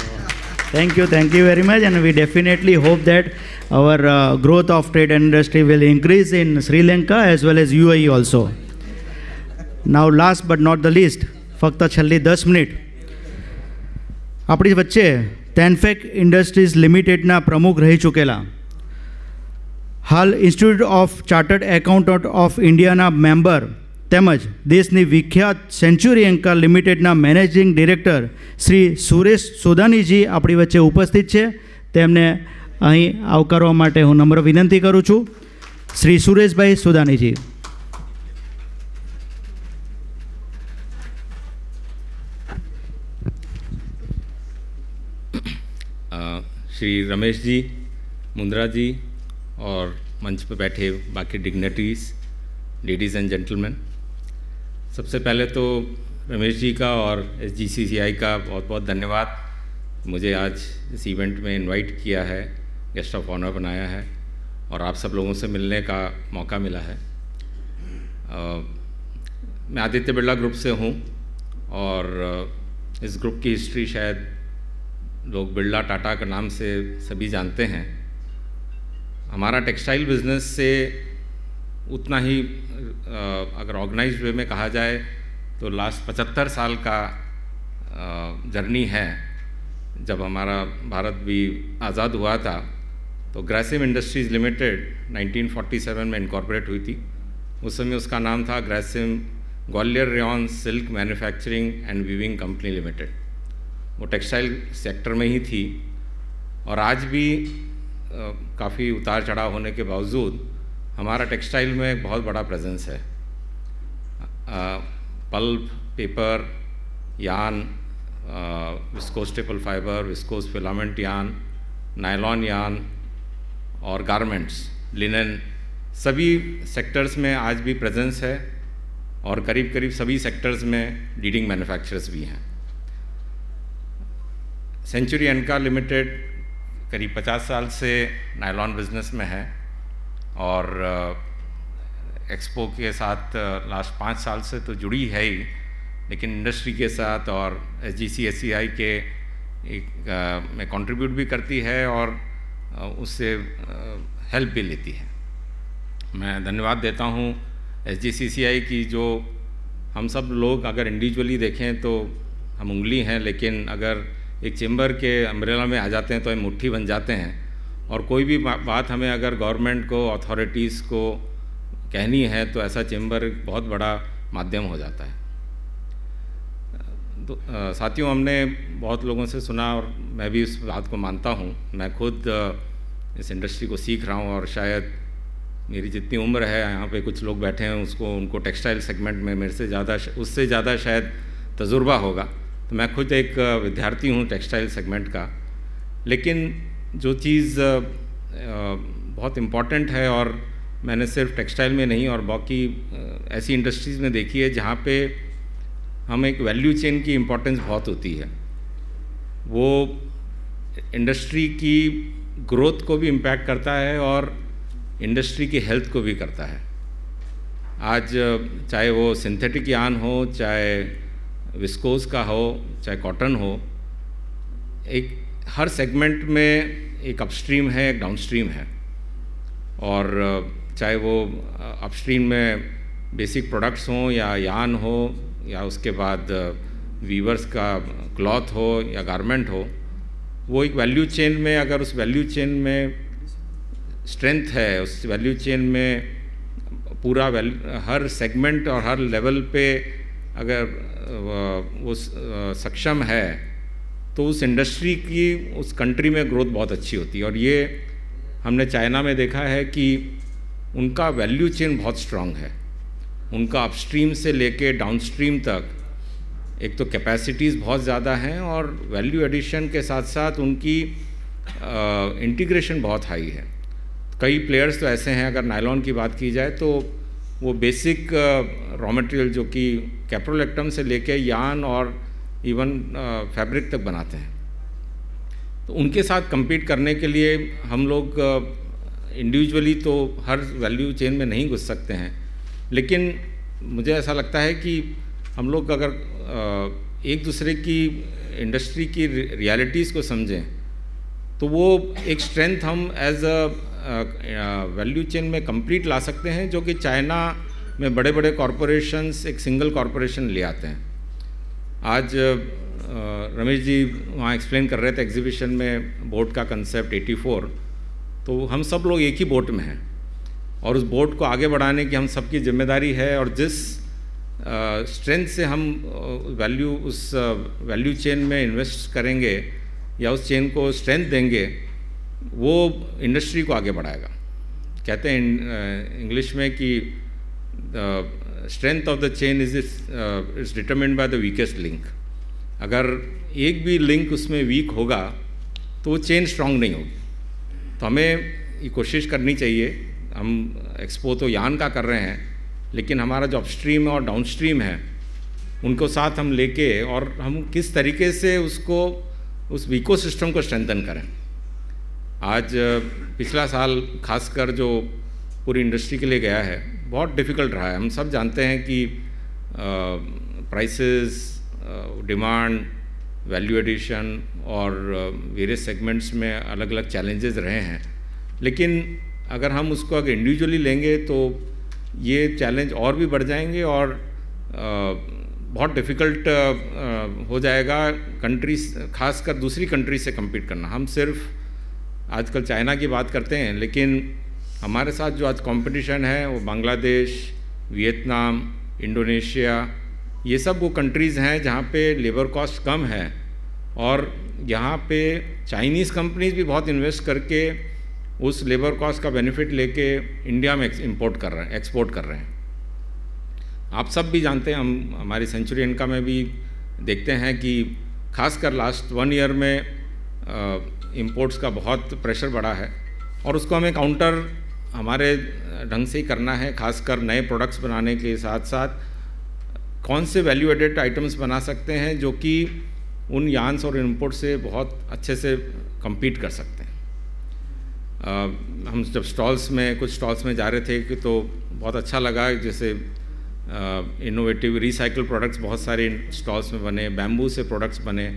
you. Thank you very much, and we definitely hope that our growth of trade and industry will increase in Sri Lanka as well as UAE also. Now last but not the least, ફક્ત છેલ્લી 10 minute આપણી વચ્ચે ટેનફેક industries લિમિટેડના પ્રમુખ રહી ચૂકેલા, હાલ institute of chartered accountant of ઇન્ડિયાના મેમ્બર તેમજ દેશની વિખ્યાત સેન્ચુરી એન્કા લિમિટેડના મેનેજિંગ ડિરેક્ટર શ્રી સુરેશ સોદાનીજી આપણી વચ્ચે ઉપસ્થિત છે. તેમને અહીં આવકારવા માટે હું નમ્ર વિનંતી કરું છું. શ્રી સુરેશભાઈ સોદાનીજી. श्री रमेश जी, मुंद्रा जी और मंच पर बैठे बाकी डिग्नेटरीज, लेडीज़ एंड जेंटलमैन, सबसे पहले तो रमेश जी का और SGCCI का बहुत बहुत धन्यवाद, मुझे आज इस इवेंट में इनवाइट किया है गेस्ट ऑफ ऑनर बनाया है और आप सब लोगों से मिलने का मौका मिला है। मैं आदित्य बिरला ग्रुप से हूँ और इस ग्रुप की हिस्ट्री शायद लोग बिरला टाटा के नाम से सभी जानते हैं। हमारा टेक्सटाइल बिजनेस से उतना ही अगर ऑर्गेनाइज्ड वे में कहा जाए तो लास्ट 75 साल का जर्नी है। जब हमारा भारत भी आज़ाद हुआ था तो ग्रासिम इंडस्ट्रीज़ लिमिटेड 1947 में इनकॉर्पोरेट हुई थी। उस समय उसका नाम था Grasim Gwalior rayon silk manufacturing and weaving company limited. वो टेक्सटाइल सेक्टर में ही थी और आज भी काफ़ी उतार चढ़ाव होने के बावजूद हमारा टेक्सटाइल में एक बहुत बड़ा प्रेजेंस है। Pulp, paper, yarn, viscose staple fibre, viscose filament yarn, nylon yarn और गारमेंट्स, लिनन, सभी सेक्टर्स में आज भी प्रेजेंस है और करीब करीब सभी सेक्टर्स में लीडिंग मैन्युफैक्चरर्स भी हैं। सेंचुरी एनका लिमिटेड करीब 50 साल से नायलॉन बिजनेस में है और एक्सपो के साथ लास्ट 5 साल से तो जुड़ी है ही, लेकिन इंडस्ट्री के साथ और SGCSCI के में कंट्रीब्यूट भी करती है और उससे हेल्प भी लेती है। मैं धन्यवाद देता हूँ SGCCI की, जो हम सब लोग अगर इंडिविजुअली देखें तो हम उंगली हैं, लेकिन अगर एक चेंबर के अम्ब्रेला में आ जाते हैं तो हम मुट्ठी बन जाते हैं और कोई भी बात हमें अगर गवर्नमेंट को, अथॉरिटीज़ को कहनी है तो ऐसा चेंबर बहुत बड़ा माध्यम हो जाता है। तो साथियों, हमने बहुत लोगों से सुना और मैं भी इस बात को मानता हूँ। मैं खुद इस इंडस्ट्री को सीख रहा हूँ और शायद मेरी जितनी उम्र है, यहाँ पे कुछ लोग बैठे हैं उनको टेक्सटाइल सेगमेंट में मेरे से ज़्यादा, उससे ज़्यादा शायद तजुर्बा होगा। तो मैं खुद एक विद्यार्थी हूँ टेक्सटाइल सेगमेंट का। लेकिन जो चीज़ बहुत इम्पॉर्टेंट है और मैंने सिर्फ टेक्सटाइल में नहीं और बाकी ऐसी इंडस्ट्रीज़ में देखी है जहाँ पे हम एक वैल्यू चेन की इम्पोर्टेंस बहुत होती है। वो इंडस्ट्री की ग्रोथ को भी इम्पैक्ट करता है और इंडस्ट्री की हेल्थ को भी करता है। आज चाहे वो सिंथेटिक यान हो, चाहे विस्कोस का हो, चाहे कॉटन हो, एक हर सेगमेंट में एक अपस्ट्रीम है, एक डाउनस्ट्रीम है। और चाहे वो अपस्ट्रीम में बेसिक प्रोडक्ट्स हों या यान हो या उसके बाद वीवर्स का क्लॉथ हो या गारमेंट हो, वो एक वैल्यू चेन में, अगर उस वैल्यू चेन में स्ट्रेंथ है, उस वैल्यू चेन में पूरा हर सेगमेंट और हर लेवल पे अगर वो सक्षम है तो उस इंडस्ट्री की, उस कंट्री में ग्रोथ बहुत अच्छी होती है। और ये हमने चाइना में देखा है कि उनका वैल्यू चेन बहुत स्ट्रांग है। उनका अपस्ट्रीम से लेके डाउनस्ट्रीम तक एक तो कैपेसिटीज़ बहुत ज़्यादा हैं और वैल्यू एडिशन के साथ साथ उनकी इंटीग्रेशन बहुत हाई है। कई प्लेयर्स तो ऐसे हैं, अगर नायलॉन की बात की जाए तो वो बेसिक रॉ मटेरियल जो कि कैप्रोलेक्टम से लेके यान और इवन फैब्रिक तक बनाते हैं। तो उनके साथ compete करने के लिए हम लोग इंडिविजुअली तो हर वैल्यू चेन में नहीं घुस सकते हैं, लेकिन मुझे ऐसा लगता है कि हम लोग अगर एक दूसरे की इंडस्ट्री की रियलिटीज़ को समझें तो वो एक स्ट्रेंथ हम एज अ वैल्यू चेन में कंप्लीट ला सकते हैं, जो कि चाइना में बड़े बड़े कॉरपोरेशंस एक सिंगल कॉरपोरेशन ले आते हैं। आज रमेश जी वहाँ एक्सप्लेन कर रहे थे एग्जीबिशन में बोट का कंसेप्ट 84, तो हम सब लोग एक ही बोट में हैं और उस बोट को आगे बढ़ाने की हम सबकी जिम्मेदारी है। और जिस स्ट्रेंथ से हम उस वैल्यू चेन में इन्वेस्ट करेंगे या उस चेन को स्ट्रेंथ देंगे, वो इंडस्ट्री को आगे बढ़ाएगा। कहते हैं इंग्लिश में कि strength of the chain is determined by the weakest link. अगर एक भी लिंक उसमें वीक होगा तो वो चेन स्ट्रांग नहीं होगी। तो हमें ये कोशिश करनी चाहिए। हम एक्सपो तो यान का कर रहे हैं, लेकिन हमारा जो अपस्ट्रीम और डाउनस्ट्रीम है उनको साथ हम लेके और हम किस तरीके से उसको, उस इकोसिस्टम को स्ट्रेंथन करें। आज पिछला साल खासकर जो पूरी इंडस्ट्री के लिए गया है बहुत डिफ़िकल्ट रहा है। हम सब जानते हैं कि प्राइसेस, डिमांड, वैल्यू एडिशन और वेरियस सेगमेंट्स में अलग अलग चैलेंजेस रहे हैं, लेकिन अगर हम उसको अगर इंडिविजुअली लेंगे तो ये चैलेंज और भी बढ़ जाएंगे और बहुत डिफ़िकल्ट हो जाएगा कंट्रीज, खासकर दूसरी कंट्री से compete करना। हम सिर्फ आजकल चाइना की बात करते हैं, लेकिन हमारे साथ जो आज कंपटीशन है वो बांग्लादेश, वियतनाम, इंडोनेशिया, ये सब वो कंट्रीज़ हैं जहाँ पे लेबर कॉस्ट कम है और यहाँ पे चाइनीज़ कंपनीज भी बहुत इन्वेस्ट करके उस लेबर कॉस्ट का बेनिफिट लेके इंडिया में एक्सपोर्ट कर रहे हैं। आप सब भी जानते हैं, हम हमारी सेंचुरी इनका में भी देखते हैं कि खासकर लास्ट 1 ईयर में इंपोर्ट्स का बहुत प्रेशर बढ़ा है और उसको हमें काउंटर हमारे ढंग से ही करना है। खासकर नए प्रोडक्ट्स बनाने के साथ साथ कौन से वैल्यू एडेड आइटम्स बना सकते हैं जो कि उन यार्न्स और इंपोर्ट से बहुत अच्छे से compete कर सकते हैं। हम जब कुछ स्टॉल्स में जा रहे थे कि तो बहुत अच्छा लगा, जैसे इनोवेटिव रिसाइकल प्रोडक्ट्स बहुत सारे स्टॉल्स में बने, बैम्बू से प्रोडक्ट्स बने।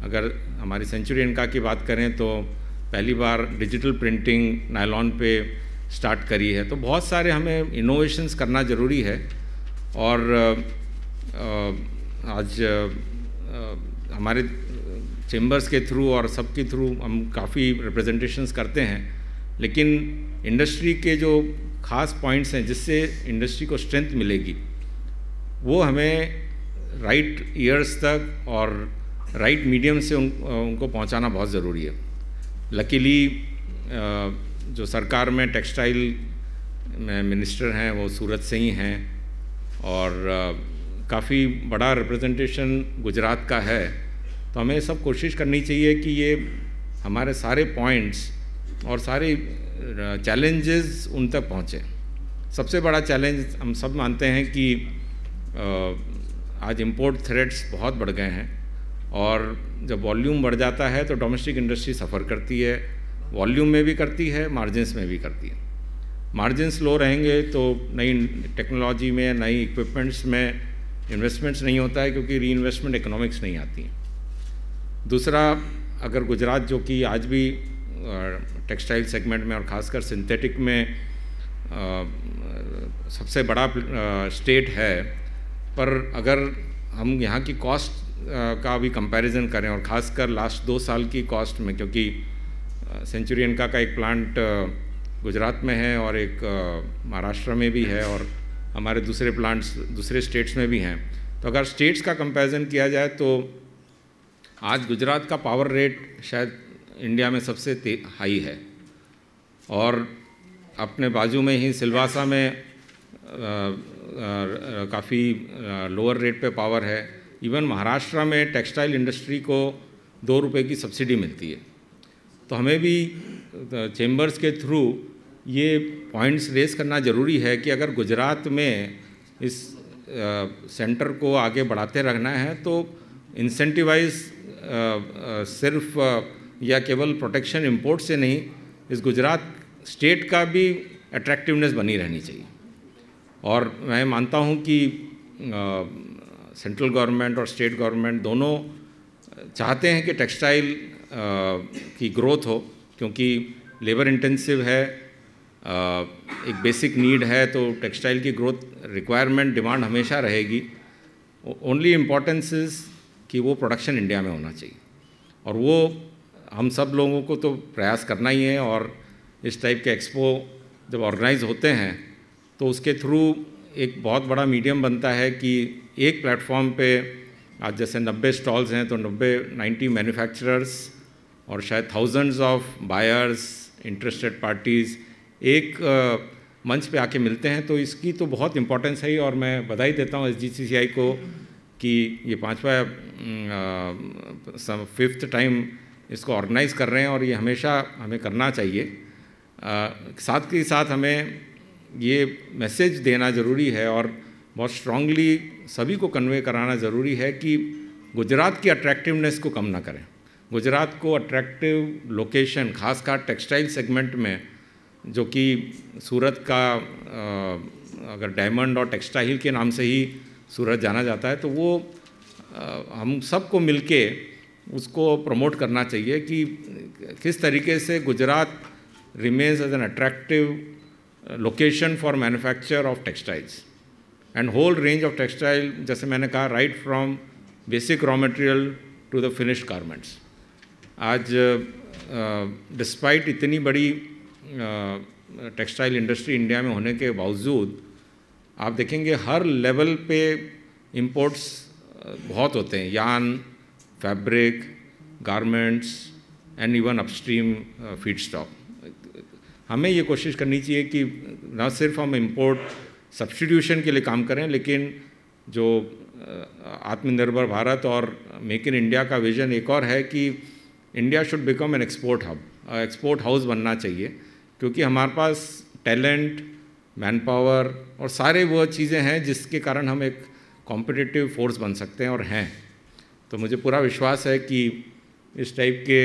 अगर हमारी सेंचुरी इनका की बात करें तो पहली बार डिजिटल प्रिंटिंग नायलॉन पे स्टार्ट करी है। तो बहुत सारे हमें इनोवेशंस करना ज़रूरी है और आज हमारे चेम्बर्स के थ्रू और सबके थ्रू हम काफ़ी रिप्रेजेंटेशंस करते हैं, लेकिन इंडस्ट्री के जो खास पॉइंट्स हैं जिससे इंडस्ट्री को स्ट्रेंथ मिलेगी वो हमें राइट ईयर्स तक और राइट मीडियम से उनको पहुंचाना बहुत ज़रूरी है। लकीली जो सरकार में टेक्सटाइल में मिनिस्टर हैं वो सूरत से ही हैं और काफ़ी बड़ा रिप्रेजेंटेशन गुजरात का है। तो हमें सब कोशिश करनी चाहिए कि ये हमारे सारे पॉइंट्स और सारे चैलेंजेस उन तक पहुँचे। सबसे बड़ा चैलेंज हम सब मानते हैं कि आज इंपोर्ट थ्रेट्स बहुत बढ़ गए हैं और जब वॉल्यूम बढ़ जाता है तो डोमेस्टिक इंडस्ट्री सफ़र करती है, वॉल्यूम में भी करती है, मार्जिन्स में भी करती है। मार्जिन्स लो रहेंगे तो नई टेक्नोलॉजी में, नई इक्विपमेंट्स में इन्वेस्टमेंट्स नहीं होता है क्योंकि री इन्वेस्टमेंट इकोनॉमिक्स नहीं आती है। दूसरा, अगर गुजरात जो कि आज भी टेक्सटाइल सेगमेंट में और ख़ासकर सिंथेटिक में सबसे बड़ा स्टेट है, पर अगर हम यहाँ की कॉस्ट का भी कंपैरिजन करें और ख़ासकर लास्ट 2 साल की कॉस्ट में, क्योंकि सेंचुरी इनका का एक प्लांट गुजरात में है और एक महाराष्ट्र में भी है और हमारे दूसरे प्लांट्स दूसरे स्टेट्स में भी हैं। तो अगर स्टेट्स का कंपैरिजन किया जाए तो आज गुजरात का पावर रेट शायद इंडिया में सबसे हाई है और अपने बाजू में ही सिलवासा में काफ़ी लोअर रेट पे पावर है। इवन महाराष्ट्र में टेक्सटाइल इंडस्ट्री को 2 रुपये की सब्सिडी मिलती है। तो हमें भी चेम्बर्स के थ्रू ये पॉइंट्स रेस करना ज़रूरी है कि अगर गुजरात में इस सेंटर को आगे बढ़ाते रखना है तो इंसेंटिवाइज सिर्फ या केवल प्रोटेक्शन इंपोर्ट से नहीं, इस गुजरात स्टेट का भी अट्रैक्टिवनेस बनी रहनी चाहिए। और मैं मानता हूँ कि सेंट्रल गवर्नमेंट और स्टेट गवर्नमेंट दोनों चाहते हैं कि टेक्सटाइल की ग्रोथ हो, क्योंकि लेबर इंटेंसिव है, एक बेसिक नीड है, तो टेक्सटाइल की ग्रोथ रिक्वायरमेंट डिमांड हमेशा रहेगी। ओनली इम्पॉर्टेंस इज़ कि वो प्रोडक्शन इंडिया में होना चाहिए और वो हम सब लोगों को तो प्रयास करना ही है। और इस टाइप के एक्सपो जब ऑर्गेनाइज होते हैं तो उसके थ्रू एक बहुत बड़ा मीडियम बनता है कि एक प्लेटफॉर्म पे आज जैसे 90 स्टॉल्स हैं तो 90 मैन्युफैक्चरर्स और शायद thousands of buyers, interested parties एक मंच पे आके मिलते हैं। तो इसकी तो बहुत इम्पोर्टेंस है और मैं बधाई देता हूँ SGCCI को कि ये 5th टाइम इसको ऑर्गेनाइज कर रहे हैं और ये हमेशा हमें करना चाहिए। साथ के साथ हमें ये मैसेज देना ज़रूरी है और बहुत स्ट्रांगली सभी को कन्वे कराना ज़रूरी है कि गुजरात की अट्रैक्टिवनेस को कम ना करें। गुजरात को अट्रैक्टिव लोकेशन, खासकर टेक्सटाइल सेगमेंट में, जो कि सूरत का अगर डायमंड और टेक्सटाइल के नाम से ही सूरत जाना जाता है, तो वो हम सबको मिलके उसको प्रमोट करना चाहिए कि किस तरीके से Gujarat remains as an attractive location for manufacture of textiles and whole range of textile, जैसे मैंने कहा, right from basic raw material to the finished garments. आज डिस्पाइट इतनी बड़ी टेक्सटाइल इंडस्ट्री इंडिया में होने के बावजूद आप देखेंगे हर लेवल पे इंपोर्ट्स बहुत होते हैं, yarn, fabric, garments and even upstream feed stock. हमें ये कोशिश करनी चाहिए कि न सिर्फ हम इंपोर्ट सब्स्टिट्यूशन के लिए काम करें, लेकिन जो आत्मनिर्भर भारत और मेक इन इंडिया का विज़न एक और है कि India should become an export hub, export house बनना चाहिए, क्योंकि हमारे पास टैलेंट, मैन पावर और सारे वो चीज़ें हैं जिसके कारण हम एक कॉम्पिटिटिव फोर्स बन सकते हैं और हैं। तो मुझे पूरा विश्वास है कि इस टाइप के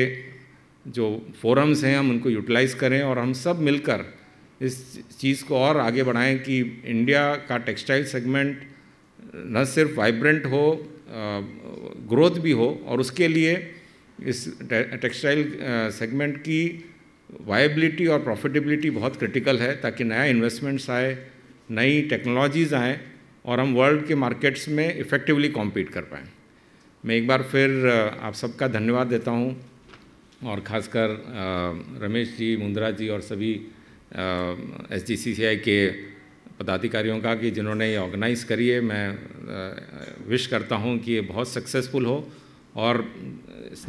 जो फोरम्स हैं हम उनको यूटिलाइज़ करें और हम सब मिलकर इस चीज़ को और आगे बढ़ाएं कि इंडिया का टेक्सटाइल सेगमेंट न सिर्फ वाइब्रेंट हो, ग्रोथ भी हो, और उसके लिए इस टेक्सटाइल सेगमेंट की वायबिलिटी और प्रॉफिटेबिलिटी बहुत क्रिटिकल है, ताकि नया इन्वेस्टमेंट्स आए, नई टेक्नोलॉजीज़ आएँ और हम वर्ल्ड के मार्केट्स में इफ़ेक्टिवली कॉम्पीट कर पाएँ। मैं एक बार फिर आप सबका धन्यवाद देता हूँ, और ख़ासकर रमेश जी, मुंद्रा जी और सभी SGCCI के पदाधिकारियों का कि जिन्होंने ये ऑर्गेनाइज़ करी है। मैं विश करता हूँ कि ये बहुत सक्सेसफुल हो, और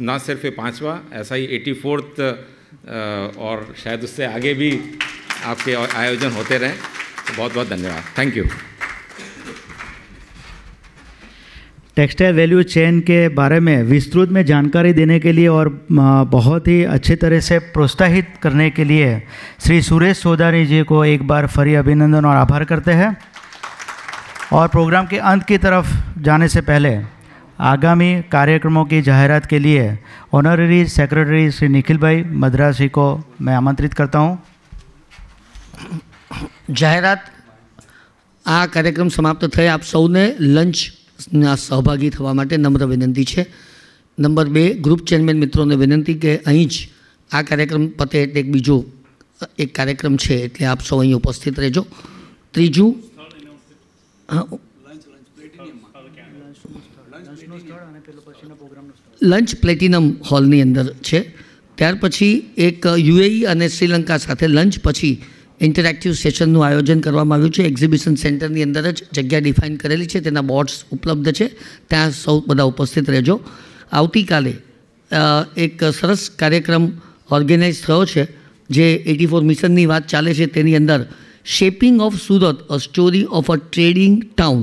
ना सिर्फ ये 5वां, ऐसा ही 84th और शायद उससे आगे भी आपके आयोजन होते रहें। तो बहुत बहुत धन्यवाद, thank you. Textile value chain के बारे में विस्तृत में जानकारी देने के लिए और बहुत ही अच्छी तरह से प्रोत्साहित करने के लिए श्री सुरेश सोधानी जी को एक बार फिर अभिनंदन और आभार करते हैं। और प्रोग्राम के अंत की तरफ जाने से पहले आगामी कार्यक्रमों की जाहिरात के लिए ऑनररी सेक्रेटरी श्री निखिल भाई मद्रासी को मैं आमंत्रित करता हूँ। जाहिरात आ कार्यक्रम समाप्त थे। आप सौने लंच सहभागी थवा माटे नम्र विनंती है। नंबर 2, ग्रुप चेरमेन मित्रों ने विनंती कि अहीं ज आ कार्यक्रम पते एटले एक बीजो एक कार्यक्रम है, एटले आप सौ अहीं उपस्थित रहेजो। त्रीजू लंच प्लेटिनम हॉलनी अंदर है। त्यार पछी एक UAE અને શ્રીલંકા સાથે લંચ પછી ઇન્ટરેક્ટિવ સેશનનું આયોજન કરવામાં આવ્યું છે। એક્ઝિબિશન સેન્ટરની અંદર જ જગ્યા ડિફાઇન કરેલી છે, તેના બોર્ડ્સ ઉપલબ્ધ છે, ત્યાં સૌ બધા ઉપસ્થિત રહેજો। આવતીકાલે એક સરસ કાર્યક્રમ ઓર્ગેનાઇઝ થયો છે, જે 84 મિશનની વાત ચાલે છે, તેની અંદર shaping of Surat, a story of a trading town,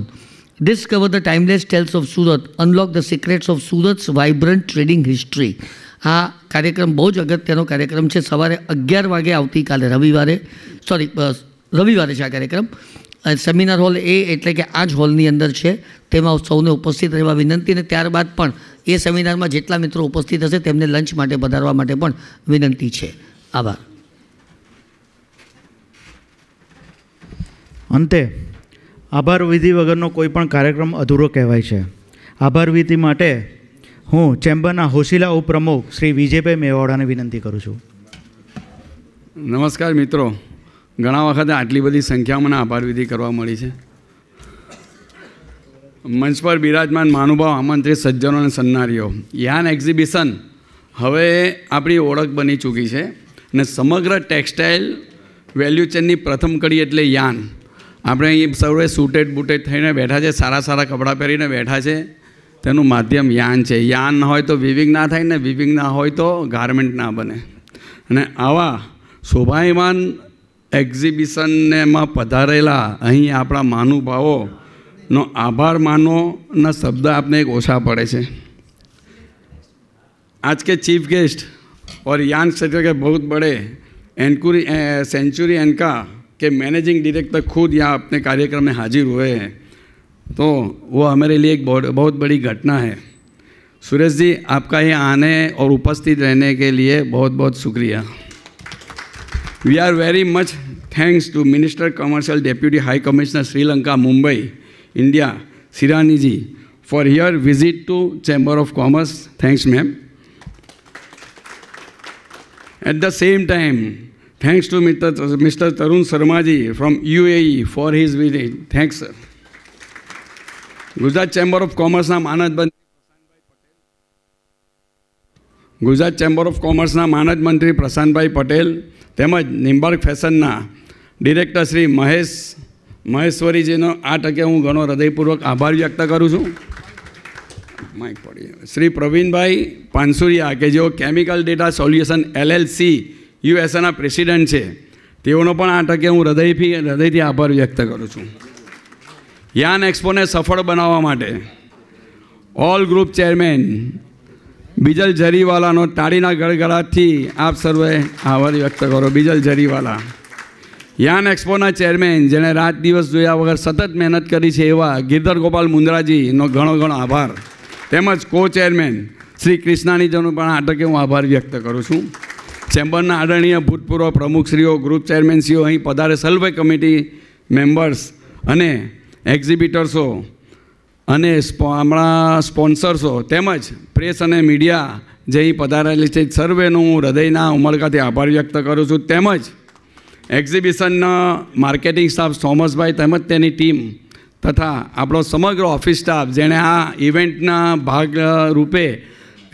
discover the timeless tales of Surat, unlock the secrets of Surat's vibrant trading history. આ કાર્યક્રમ બહુ જ અગત્યનો કાર્યક્રમ છે। સવારે 11 વાગે આવતીકાલે રવિવારે છે આ કાર્યક્રમ। સેમિનાર હોલ એ એટલે કે આ જ હોલની અંદર છે, તેમાં સૌને ઉપસ્થિત રહેવા વિનંતી। અને ત્યારબાદ પણ એ સેમિનારમાં જેટલા મિત્રો ઉપસ્થિત હશે તેમને લંચ માટે પધારવા માટે પણ વિનંતી છે। આભાર। અંતે આભાર વિધિ વગરનો કોઈ પણ કાર્યક્રમ અધૂરો કહેવાય છે। આભાર વિધિ માટે હું ચેમ્બરના હોશિલા ઉપપ્રમુખ શ્રી વિજયભાઈ મેવાડાને વિનંતી કરું છું। નમસ્કાર મિત્રો, ઘણા વખતે આટલી બધી સંખ્યામાં મને આભાર વિધિ કરવા મળી છે। મંચ પર બિરાજમાન મહાનુભાવ, આમંત્રિત સજ્જનો અને સન્નારીઓ, યાન એક્ઝિબિશન હવે આપણી ઓળખ બની ચૂકી છે અને સમગ્ર ટેક્સટાઇલ વેલ્યુ ચેનની પ્રથમ કડી એટલે યાન। આપણે અહીં સૌએ સૂટેડ બૂટેડ થઈને બેઠા છે, સારા સારા કપડાં પહેરીને બેઠા છે, તેનું માધ્યમ યાન છે। યાન ન હોય તો વિવિંગ ના થાય ને વિવિંગ ના હોય તો ગાર્મેન્ટ ના બને। અને આવા શોભાયમાન એક્ઝિબિશનમાં પધારેલા અહીં આપણા મહાનુભાવોનો આભાર માનોના શબ્દ આપને એક ઓછા પડે છે। आज के चीफ गेस्ट और यान सेक्टर के बहुत बड़े सेंचुरी एनका के मैनेजिंग डायरेक्टर खुद यहाँ अपने कार्यक्रम में हाजिर हुए हैं, तो वो हमारे लिए एक बहुत बड़ी घटना है। सुरेश जी, आपका यहाँ आने और उपस्थित रहने के लिए बहुत बहुत शुक्रिया। We are very much thanks to minister commercial deputy high commissioner Sri Lanka Mumbai India Sirani ji for your visit to Chamber of Commerce. Thanks, ma'am. At the same time, thanks to Mr. Tarun Sharma ji from UAE for his visit. Thanks, sir. Gujarat Chamber of Commerce na Gujarat Chamber of Commerce na માનદ મંત્રી પ્રશાંતભાઈ પટેલ તેમજ નિમ્બર્ગ ફેશનના director Shri મહેશ્વરીજીનો આ ટકે હું ઘણો હૃદયપૂર્વક આભાર વ્યક્ત કરું છું. શ્રી પ્રવીણભાઈ પાનસુરિયા કે જેઓ કેમિકલ ડેટા સોલ્યુશન LLC યુએસએના પ્રેસિડેન્ટ છે, તેઓનો પણ આ ટકે હું હૃદયથી આભાર વ્યક્ત કરું છું. યાન એક્સપોને સફળ બનાવવા માટે ઓલ ગ્રુપ ચેરમેન બીજલ જરીવાલાનો તાળીના ગડગડાટથી આપ સર્વે આભાર વ્યક્ત કરો. બીજલ જરીવાલા યાન એક્સપોના ચેરમેન જેણે રાત દિવસ જોયા વગર સતત મહેનત કરી છે એવા ગિરધર ગોપાલ મુંદ્રાજીનો ઘણો ઘણો આભાર. તેમજ કો ચેરમેન શ્રી કૃષ્ણાનીજીનો પણ આ તકે હું આભાર વ્યક્ત કરું છું. ચેમ્બરના આદરણીય ભૂતપૂર્વ પ્રમુખશ્રીઓ, ગ્રુપ ચેરમેનશ્રીઓ, અહીં પધારે સર્વે કમિટી મેમ્બર્સ અને એક્ઝિબિટર્સો અને હમણાં સ્પોન્સર્સો તેમજ પ્રેસ અને મીડિયા જે અહીં પધારેલી છે, સર્વેનો હું હૃદયના ઉમળકાથી આભાર વ્યક્ત કરું છું. તેમજ એક્ઝિબિશનના માર્કેટિંગ સ્ટાફ થોમસભાઈ તેમજ તેની ટીમ તથા આપણો સમગ્ર ઓફિસ સ્ટાફ જેણે આ ઇવેન્ટના ભાગ રૂપે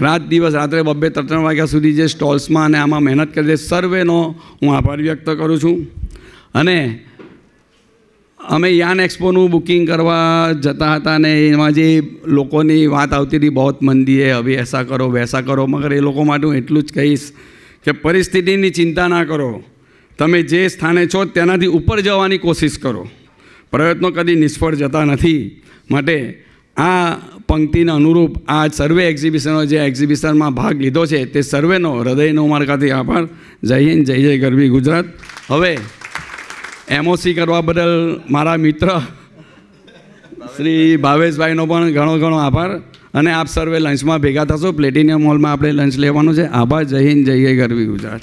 રાત દિવસ રાત્રે 2-3 વાગ્યા સુધી જે સ્ટોલ્સમાં અને આમાં મહેનત કરી છે, સર્વેનો હું આભાર વ્યક્ત કરું છું. અને અમે યાન એક્સપોનું બુકિંગ કરવા જતા હતા અને એમાં જે લોકોની વાત આવતી હતી, બહુ મંદી હે, અભી એસા કરો વૈસા કરો, મગર એ લોકો માટે હું એટલું જ કહીશ કે પરિસ્થિતિની ચિંતા ના કરો. તમે જે સ્થાને છો તેનાથી ઉપર જવાની કોશિશ કરો. પ્રયત્નો કદી નિષ્ફળ જતા નથી. માટે આ પંક્તિને અનુરૂપ આ સર્વે એક્ઝિબિશનો જે એક્ઝિબિશનમાં ભાગ લીધો છે તે સર્વેનો હૃદયનો ઉમળકાથી આભાર. જય હિન્દ, જય જય ગરવી ગુજરાત. હવે MOC કરવા બદલ મારા મિત્ર શ્રી ભાવેશભાઈનો પણ ઘણો ઘણો આભાર. અને આપ સર્વે લંચમાં ભેગા થશો, પ્લેટિનિયમ હોલમાં આપણે લંચ લેવાનું છે. આભાર. જય હિન્દ, જય જય ગરવી ગુજરાત.